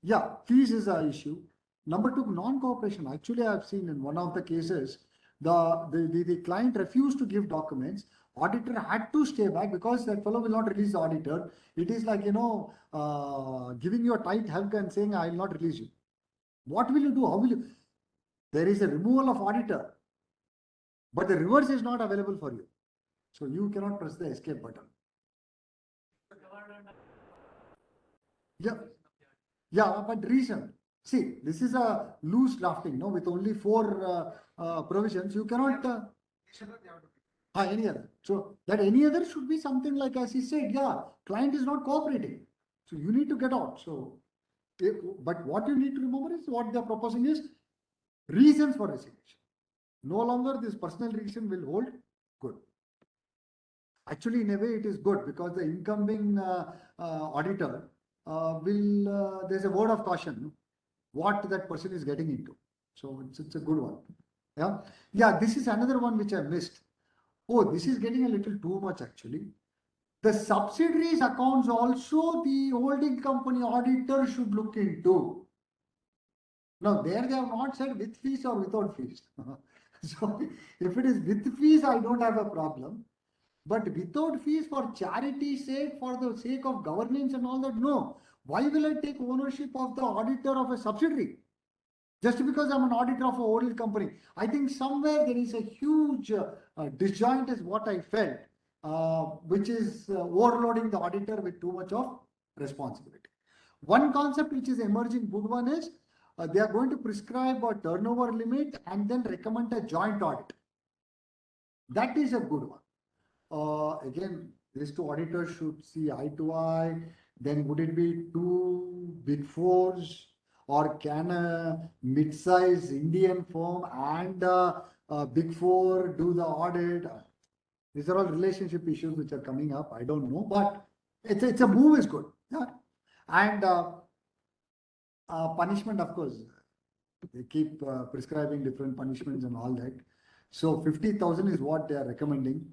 yeah, fees is an issue. Number two, non-cooperation. Actually, I've seen in one of the cases, the client refused to give documents. Auditor had to stay back because that fellow will not release the auditor. It is like, giving you a tight hug and saying, I will not release you. What will you do? How will you? There is a removal of auditor, but the reverse is not available for you. So you cannot press the escape button. Yeah, yeah, but reason. See, this is a loose drafting, no, with only 4 provisions. You cannot. Any other. So that any other should be something like, as he said, yeah, client is not cooperating. So you need to get out. So, but what you need to remember is what they're proposing is reasons for resignation. No longer this personal reason will hold good. Actually, in a way, it is good because the incoming auditor there's a word of caution what that person is getting into. So it's a good one. Yeah. Yeah, this is another one which I missed. Oh, this is getting a little too much actually. The subsidiaries accounts also the holding company auditor should look into. Now, there they have not said with fees or without fees. So, if it is with fees, I don't have a problem. But without fees for charity's sake, for the sake of governance and all that, no. Why will I take ownership of the auditor of a subsidiary? Just because I'm an auditor of a holding company. I think somewhere there is a huge disjoint is what I felt, which is overloading the auditor with too much of responsibility. One concept which is emerging good one is they are going to prescribe a turnover limit and then recommend a joint audit. That is a good one. Again, these two auditors should see eye to eye. Then would it be 2 big fours or can a mid-size Indian firm and big four do the audit? These are all relationship issues which are coming up. I don't know, but it's a move is good. Yeah. And punishment, of course, they keep prescribing different punishments and all that. So 50,000 is what they are recommending.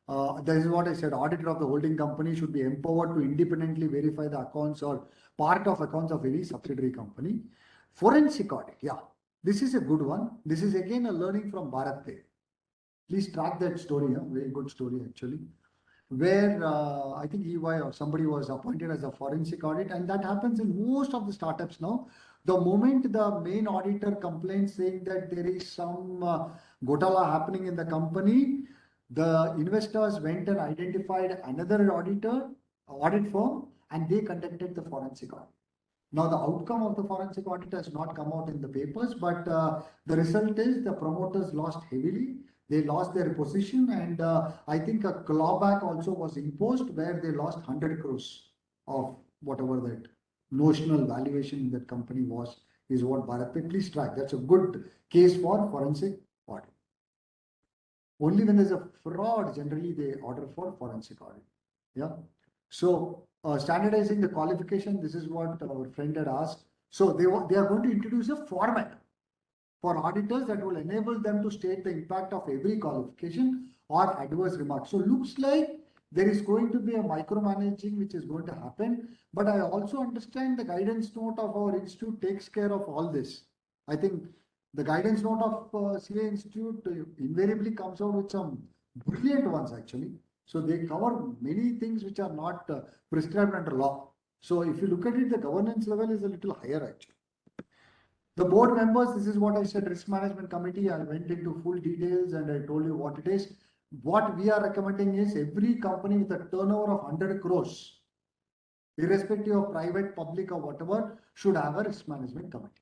That is what I said. Auditor of the holding company should be empowered to independently verify the accounts or part of accounts of any subsidiary company. Forensic audit, yeah, this is a good one. This is again a learning from Bharat Pay. Please track that story, very good story actually, where I think EY or somebody was appointed as a forensic audit, and that happens in most of the startups now. The moment the main auditor complains saying that there is some gotala happening in the company, the investors went and identified another audit firm, and they conducted the forensic audit. Now, the outcome of the forensic audit has not come out in the papers, but the result is the promoters lost heavily. They lost their position, and I think a clawback also was imposed where they lost 100 crores of whatever that notional valuation in that company was, is what Bharat Pay. Please track. That's a good case for forensic audit. Only when there's a fraud, generally they order for forensic audit. Yeah. So standardizing the qualification, this is what our friend had asked. So they are going to introduce a format for auditors that will enable them to state the impact of every qualification or adverse remarks. So looks like there is going to be a micromanaging which is going to happen. But I also understand the guidance note of our institute takes care of all this. I think the guidance note of CA Institute invariably comes out with some brilliant ones actually. So they cover many things which are not prescribed under law. So if you look at it, the governance level is a little higher actually. The board members, this is what I said, risk management committee, I went into full details and I told you what it is. What we are recommending is every company with a turnover of 100 crores, irrespective of private, public or whatever, should have a risk management committee.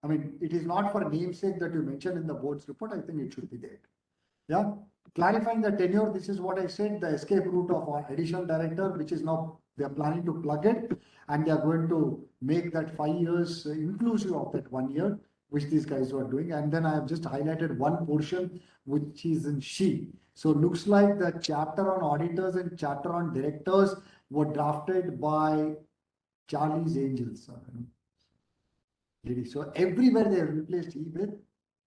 I mean, it is not for namesake that you mentioned in the board's report. I think it should be there. Yeah. Clarifying the tenure, this is what I said, the escape route of additional director, which is now they are planning to plug it, and they are going to make that 5 years inclusive of that 1 year, which these guys were doing. And then I have just highlighted one portion, which is in she. So looks like the chapter on auditors and chapter on directors were drafted by Charlie's Angels. So everywhere they have replaced he with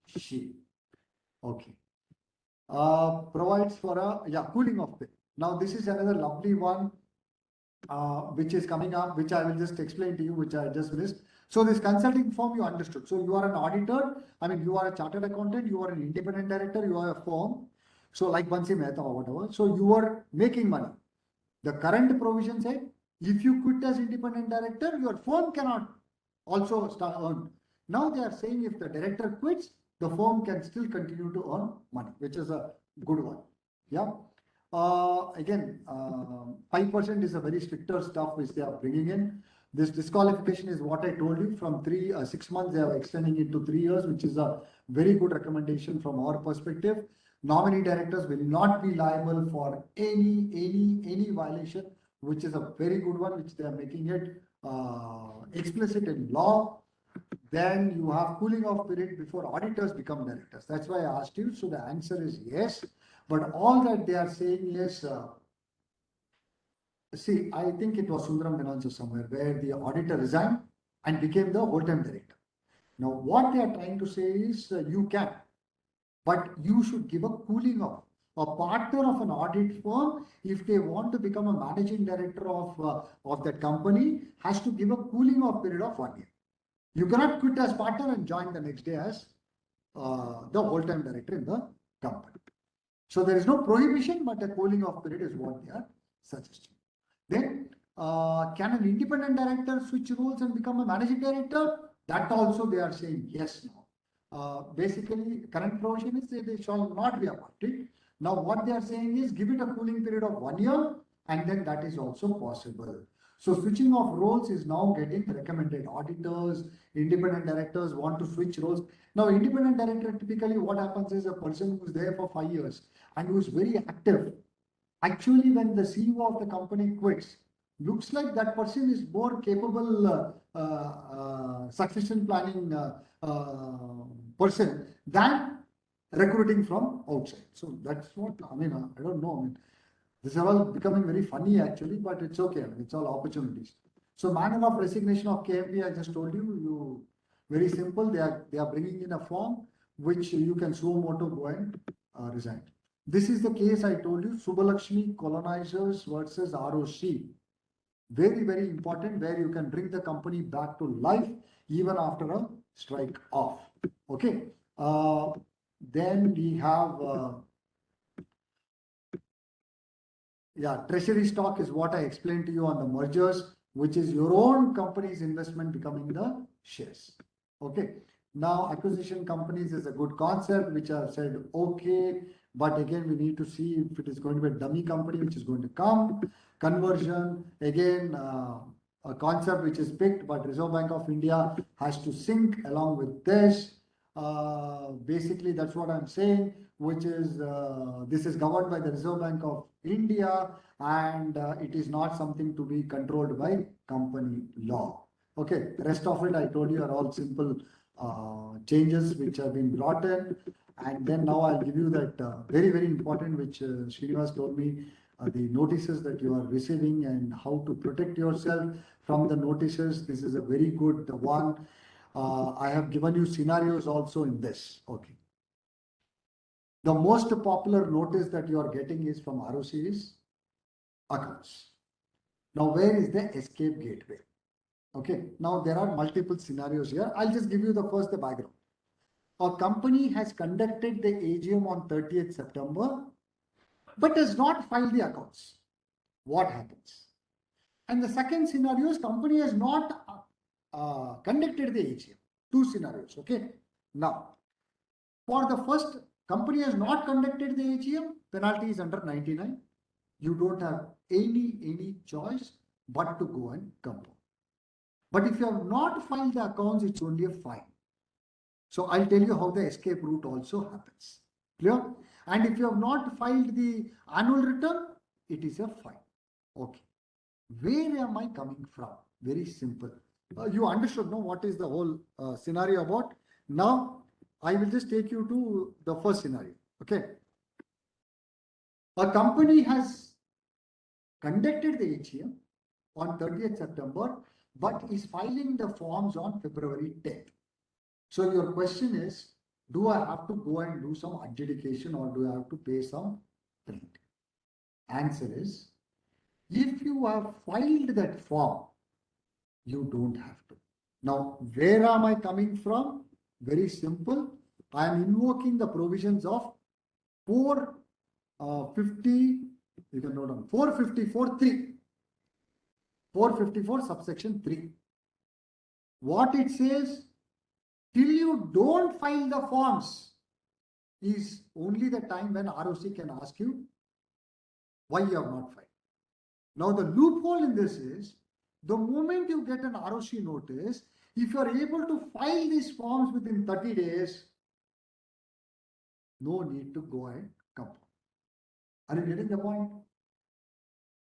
she. Okay. Provides for a cooling off pay. Now this is another lovely one which is coming up, which I will just explain to you, which I just missed. So this consulting firm you understood. So you are an auditor, I mean you are a chartered accountant, you are an independent director, you are a firm. So like Bansi Mehta or whatever. So you are making money. The current provision said, if you quit as independent director, your firm cannot also start earn. Now they are saying if the director quits, the firm can still continue to earn money, which is a good one. Yeah. Again, 5% is a very stricter stuff which they are bringing in. This disqualification is what I told you, from 6 months they are extending it to 3 years, which is a very good recommendation from our perspective. Nominee directors will not be liable for any violation, which is a very good one, which they are making it explicit in law. Then you have cooling off period before auditors become directors. That's why I asked you. So the answer is yes. But all that they are saying is, see, I think it was Sundaram Finance or somewhere where the auditor resigned and became the whole-time director. Now, what they are trying to say is you can, but you should give a cooling off. A partner of an audit firm, if they want to become a managing director of that company, has to give a cooling off period of 1 year. You cannot quit as partner and join the next day as the whole-time director in the company. So there is no prohibition, but a cooling off period is what they are suggesting. Then, can an independent director switch roles and become a managing director? That also they are saying yes now. Basically, current provision is that they shall not be appointed. Now, what they are saying is give it a cooling period of 1 year, and then that is also possible. So switching of roles is now getting recommended. Auditors, independent directors want to switch roles. Now, independent director, typically what happens is a person who is there for 5 years and who is very active. Actually, when the CEO of the company quits, looks like that person is more capable succession planning person than recruiting from outside. So that's what, I mean, I don't know. I mean, this is all becoming very funny actually, but it's okay. It's all opportunities. So manner of resignation of KMP, I just told you, very simple. They are bringing in a form which you can suo moto go and resign. This is the case I told you, Subbalakshmi colonizers versus ROC. Very, very important, where you can bring the company back to life even after a strike off. Okay. Then we have, treasury stock is what I explained to you on the mergers, which is your own company's investment becoming the shares. Okay. Now, acquisition companies is a good concept, which I've said, okay. But again, we need to see if it is going to be a dummy company, which is going to come. Conversion, again, a concept which is picked, but Reserve Bank of India has to sync along with this. Basically, that's what I'm saying, which is this is governed by the Reserve Bank of India, and it is not something to be controlled by company law. Okay, the rest of it I told you are all simple changes which have been brought in. And then now I'll give you that very, very important, which Srinivas told me, the notices that you are receiving and how to protect yourself from the notices. This is a very good one. I have given you scenarios also in this. Okay. The most popular notice that you are getting is from ROCs accounts. Now, where is the escape gateway? Okay. Now, there are multiple scenarios here. I'll just give you the background. A company has conducted the AGM on 30th September, but has not filed the accounts. What happens? And the second scenario is company has not conducted the AGM. Two scenarios. Okay. Now, for the first, company has not conducted the AGM, penalty is under 99. You don't have any choice but to go and compound. But if you have not filed the accounts, it's only a fine. So I'll tell you how the escape route also happens. Clear? And if you have not filed the annual return, it is a fine. Okay. Where am I coming from? Very simple. You understood, no? What is the whole scenario about? Now, I will just take you to the first scenario. Okay. A company has conducted the AGM on 30th September, but is filing the forms on February 10th. So your question is, do I have to go and do some adjudication or do I have to pay some rent? Answer is, if you have filed that form, you don't have to. Now, where am I coming from? Very simple. I am invoking the provisions of 450, you can note on 454(3). 454 subsection 3. What it says, till you don't file the forms is only the time when ROC can ask you why you have not filed. Now the loophole in this is, the moment you get an ROC notice, if you are able to file these forms within 30 days, no need to go and compound. Are you getting the point?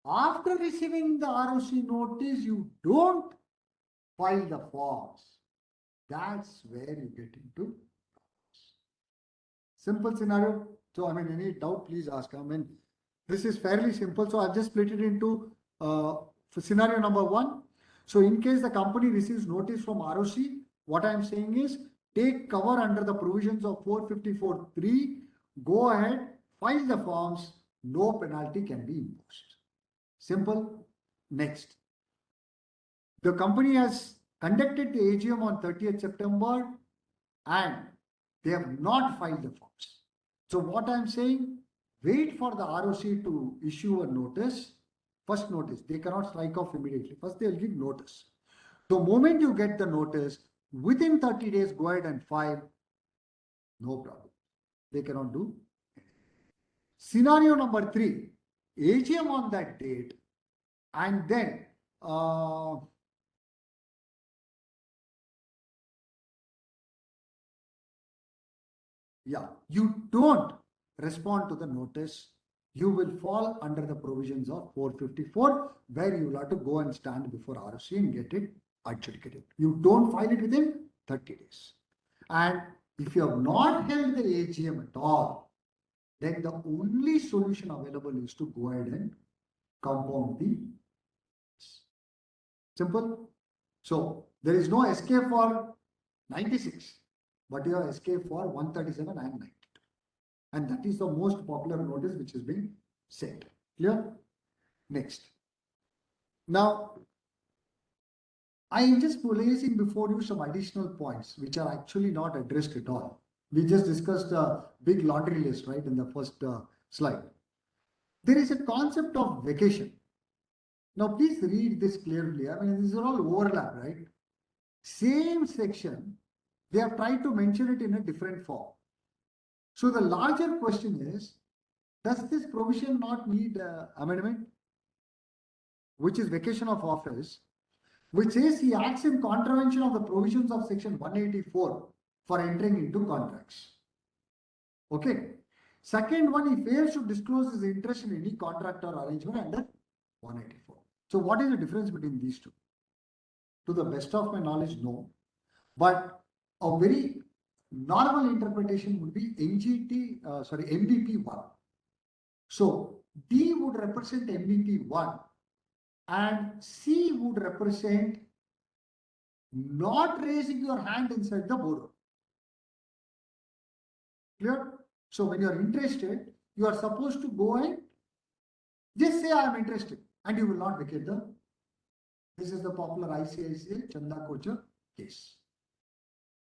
After receiving the ROC notice, you don't file the forms. That's where you get into simple scenario. So, I mean, any doubt, please ask. I mean, this is fairly simple. So, I've just split it into for scenario number 1. So, in case the company receives notice from ROC, what I'm saying is take cover under the provisions of 454(3), go ahead, file the forms, no penalty can be imposed. Simple. Next. The company has conducted the AGM on 30th September and they have not filed the forms. So what I'm saying, wait for the ROC to issue a notice. First notice, they cannot strike off immediately. First they'll give notice. The moment you get the notice, within 30 days, go ahead and file. No problem. They cannot do. Scenario number 3, AGM on that date, and then you don't respond to the notice, you will fall under the provisions of 454, where you will have to go and stand before ROC and get it adjudicated. You don't file it within 30 days. And if you have not held the AGM at all, then the only solution available is to go ahead and compound the simple. So there is no escape for 96, but you have escape for 137 and 92. And that is the most popular notice which is being sent. Clear? Next. Now, I am just placing before you some additional points which are actually not addressed at all. We just discussed a big laundry list, right, in the first slide. There is a concept of vacation. Now, please read this clearly. I mean, these are all overlap, right? Same section, they have tried to mention it in a different form. So the larger question is, does this provision not need amendment? Which is vacation of office, which says he acts in contravention of the provisions of section 184 for entering into contracts. Okay. Second one, he fails to disclose his interest in any contract or arrangement under 184. So what is the difference between these two? To the best of my knowledge, no. But a very normal interpretation would be MVP 1. So D would represent MVP 1 and C would represent not raising your hand inside the boardroom. Clear? So when you are interested, you are supposed to go and just say I am interested and you will not vacate the. This is the popular ICICI Chanda Kochar case.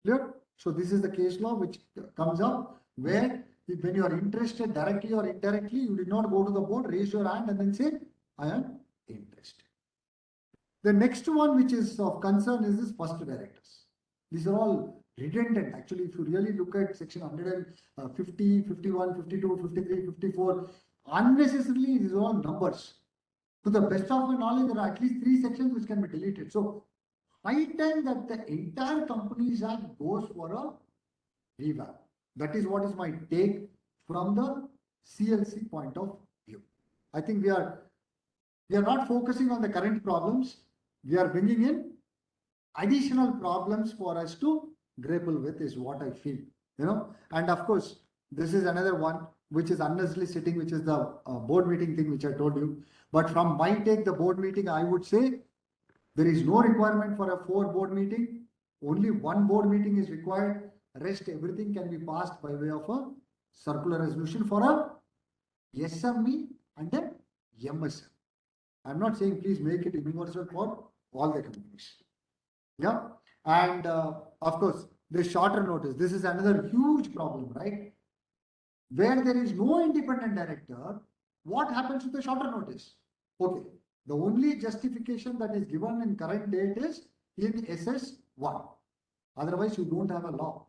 Clear? So this is the case law which comes up where when you are interested directly or indirectly, you did not go to the board, raise your hand and then say, I am interested. The next one which is of concern is this first directors. These are all redundant. Actually, if you really look at section 150, 51, 52, 53, 54, unnecessarily these are all numbers. To the best of my knowledge, there are at least 3 sections which can be deleted. So high time that the entire Companies Act goes for a revamp. That is what is my take from the CLC point of view. I think we are not focusing on the current problems. We are bringing in additional problems for us to grapple with is what I feel, and of course, This is another one which is unnecessarily sitting, which is the board meeting thing which I told you. But from my take, the board meeting, I would say there is no requirement for a 4 board meeting. Only 1 board meeting is required. Rest everything can be passed by way of a circular resolution for a SME and a MSM. I'm not saying please make it universal for all the companies. Yeah. And of course, the shorter notice. This is another huge problem, right? Where there is no independent director, what happens to the shorter notice? Okay. The only justification that is given in current date is in SS1. Otherwise, you don't have a law.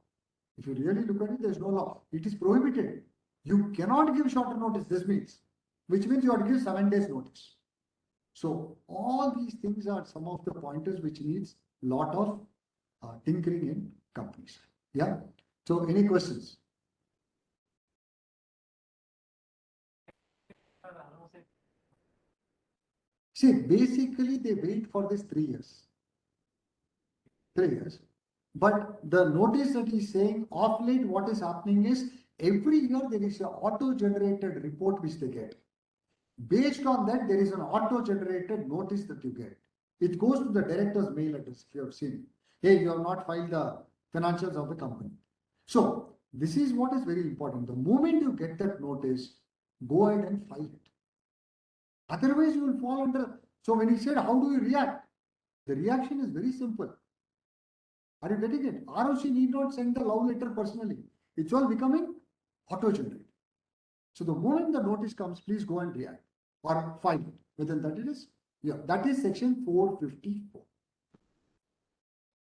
If you really look at it, there's no law. It is prohibited. You cannot give shorter notice. This means, which means you have to give 7 days notice. So all these things are some of the pointers which needs lot of tinkering in companies. Yeah. So any questions? See, basically they wait for this 3 years. 3 years. But the notice that he's saying of late, what is happening is every year there is an auto-generated report which they get. Based on that, there is an auto-generated notice that you get. It goes to the director's mail address, if you have seen. Hey, you have not filed the financials of the company. So this is what is very important. The moment you get that notice, go ahead and file it. Otherwise, you will fall under. So when he said, how do you react? The reaction is very simple. Are you getting it? ROC need not send the love letter personally. It's all becoming auto-generated. So the moment the notice comes, please go and react or file it. Within that it is, yeah, that is section 454.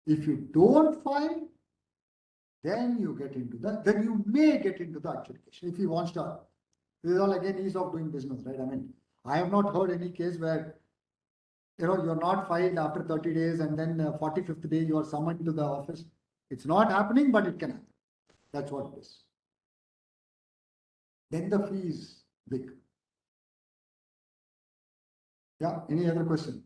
If you don't file, then you get into the, then you may get into the adjudication if he wants to. This is all again ease of doing business, right? I mean, I have not heard any case where, you're not filed after 30 days and then 45th day you are summoned to the office. It's not happening, but it can happen. That's what it is. Then the fee is big. Yeah, any other question?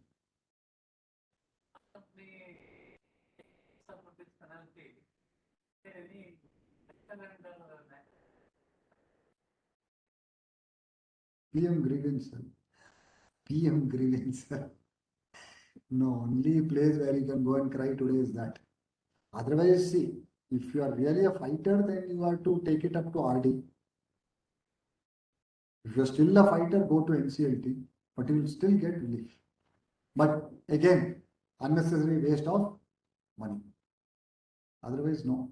PM grievance. PM grievance. No, only place where you can go and cry today is that. Otherwise, see, if you are really a fighter, then you have to take it up to RD. If you're still a fighter, go to NCLT, but you will still get relief. But again, unnecessary waste of money. Otherwise, no.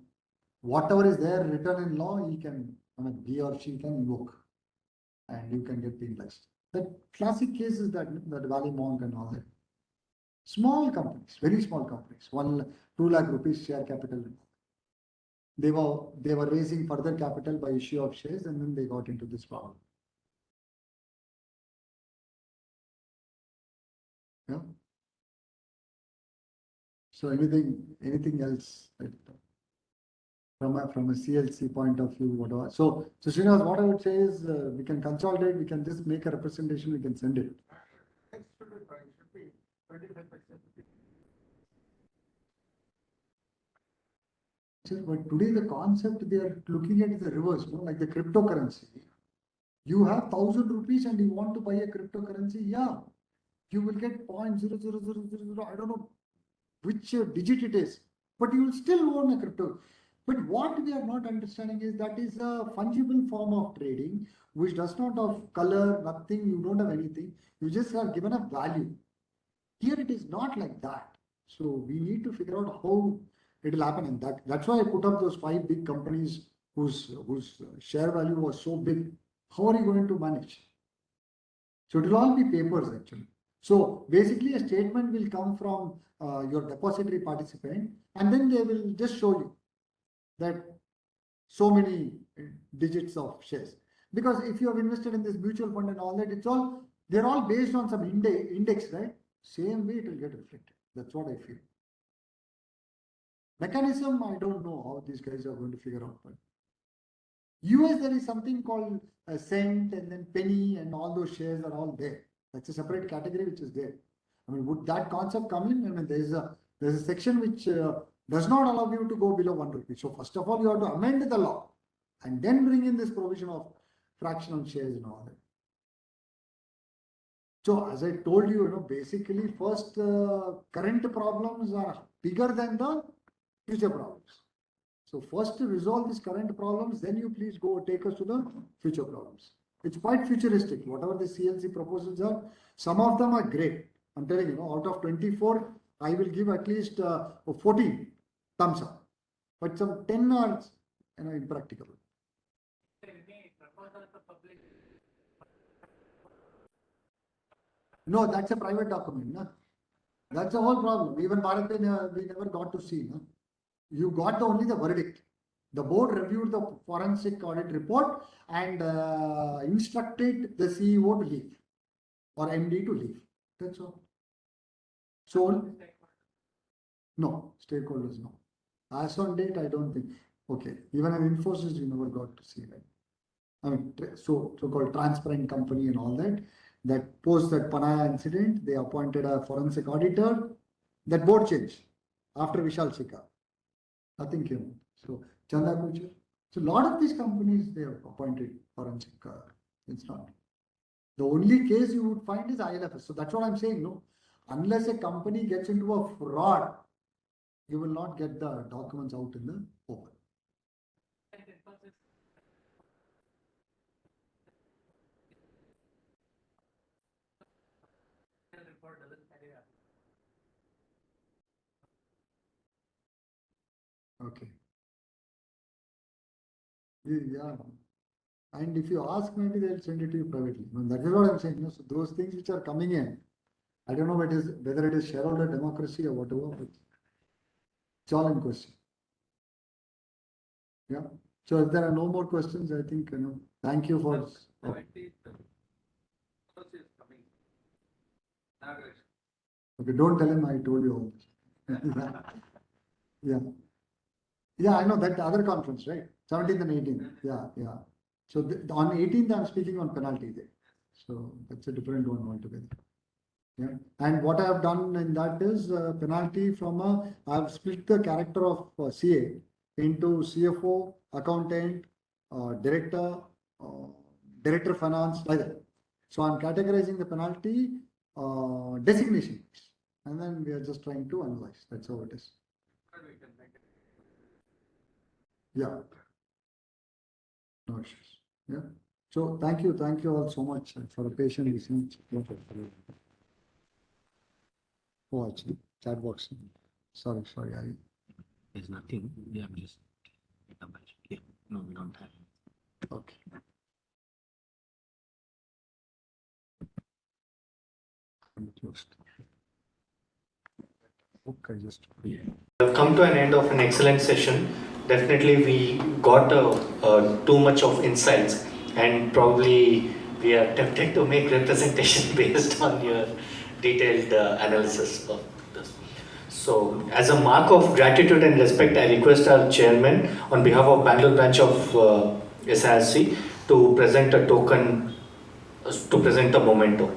Whatever is there written in law, he or she can invoke and you can get penalized. The classic case is that Valley Monk and all that. Small companies, very small companies, 2 lakh rupees share capital. They were raising further capital by issue of shares and then they got into this problem. Yeah. So anything else from a CLC point of view, whatever. So Srinivas, what I would say is we can consolidate, we can just make a representation, we can send it. It should be 25%. But today the concept they are looking at is the reverse, like the cryptocurrency. You have 1,000 rupees and you want to buy a cryptocurrency, yeah, you will get 0.00000, I don't know which digit it is, but you will still own a crypto. But what we are not understanding is that is a fungible form of trading, which does not have color, nothing, you don't have anything, you just are given a value. Here it is not like that. So we need to figure out how it will happen, and that's why I put up those 5 big companies whose share value was so big. How are you going to manage? So it will all be papers actually. So basically a statement will come from your depository participant and then they will just show you that so many digits of shares. Because if you have invested in this mutual fund and all that, they're all based on some index, right? Same way it will get reflected. That's what I feel. Mechanism, I don't know how these guys are going to figure out. But US, there is something called a cent and then penny and all those shares are all there. That's a separate category which is there. I mean, would that concept come in? I mean, there's a section which does not allow you to go below 1 rupee. So first of all, you have to amend the law and then bring in this provision of fractional shares and all that. So as I told you, basically first current problems are bigger than the future problems. So first to resolve these current problems, then you please go take us to the future problems. It's quite futuristic. Whatever the CLC proposals are, some of them are great. I'm telling you, out of 24, I will give at least 14 thumbs up. But some 10 are impracticable. No, that's a private document. No? That's the whole problem. Even Bharat, we never got to see. No? You got only the verdict. The board reviewed the forensic audit report and instructed the CEO to leave or MD to leave. That's all. So, no, stakeholders, no. As on date, I don't think. Okay, even an Infosys, you never got to see that. I mean, so-called transparent company and all that. That post that Panaya incident, they appointed a forensic auditor. That board changed after Vishal Sikka. Nothing came. So Chanda Kuchar. So a lot of these companies, they have appointed forensic. It's not. The only case you would find is ILFS. So that's what I'm saying. No, unless a company gets into a fraud, you will not get the documents out in the open. Okay. Yeah. And if you ask, maybe they'll send it to you privately. That is what I'm saying. So those things which are coming in, I don't know whether it is shareholder democracy or whatever, but it's all in question. Yeah. So if there are no more questions, I think, thank you for. Okay, don't tell him I told you all this. Yeah. Yeah, I know that other conference, right? 17th and 18th. Yeah. So on 18th, I'm speaking on penalty day. So that's a different one altogether. Yeah. And what I have done in that is penalty from I've split the character of CA into CFO, accountant, director, director finance, like that. So I'm categorizing the penalty designation. And then we are just trying to analyze. That's how it is. Yeah. No issues. Yeah. So thank you all so much for the patient listening. Oh, actually, chat box. Sorry. There's nothing. Yeah, I'm just. Yeah. No, we don't have. Okay. Closed. Okay, just. We have come to an end of an excellent session. Definitely, we got too much of insights, and probably we are tempted to make representation based on your detailed analysis of this. So, as a mark of gratitude and respect, I request our chairman, on behalf of Bangalore branch of SRC, to present a token, to present a memento.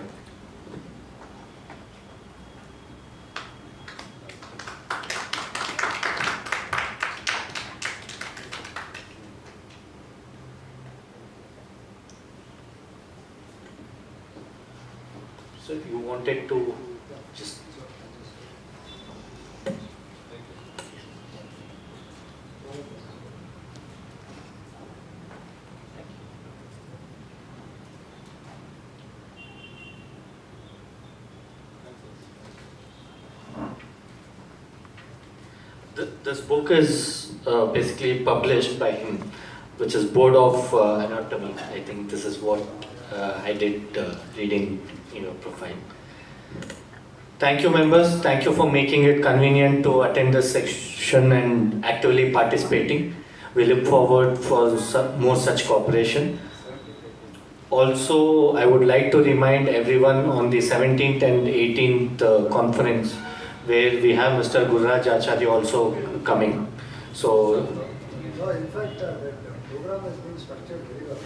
So if you wanted to just... This book is basically published by him, which is Board of Anatomy. I think this is what I did reading in your profile. Thank you, members. Thank you for making it convenient to attend this section and actively participating. We look forward for more such cooperation. Also, I would like to remind everyone on the 17th and 18th conference, where we have Mr. Gurraj Acharya also coming. So, no, in fact, the program has been structured very well.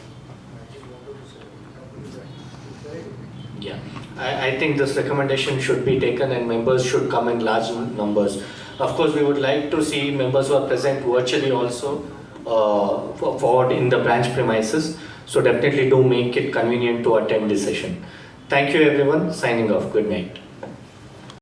yeah, I think this recommendation should be taken and members should come in large numbers. Of course, we would like to see members who are present virtually also forward in the branch premises. So definitely do make it convenient to attend this session. Thank you everyone. Signing off. Good night.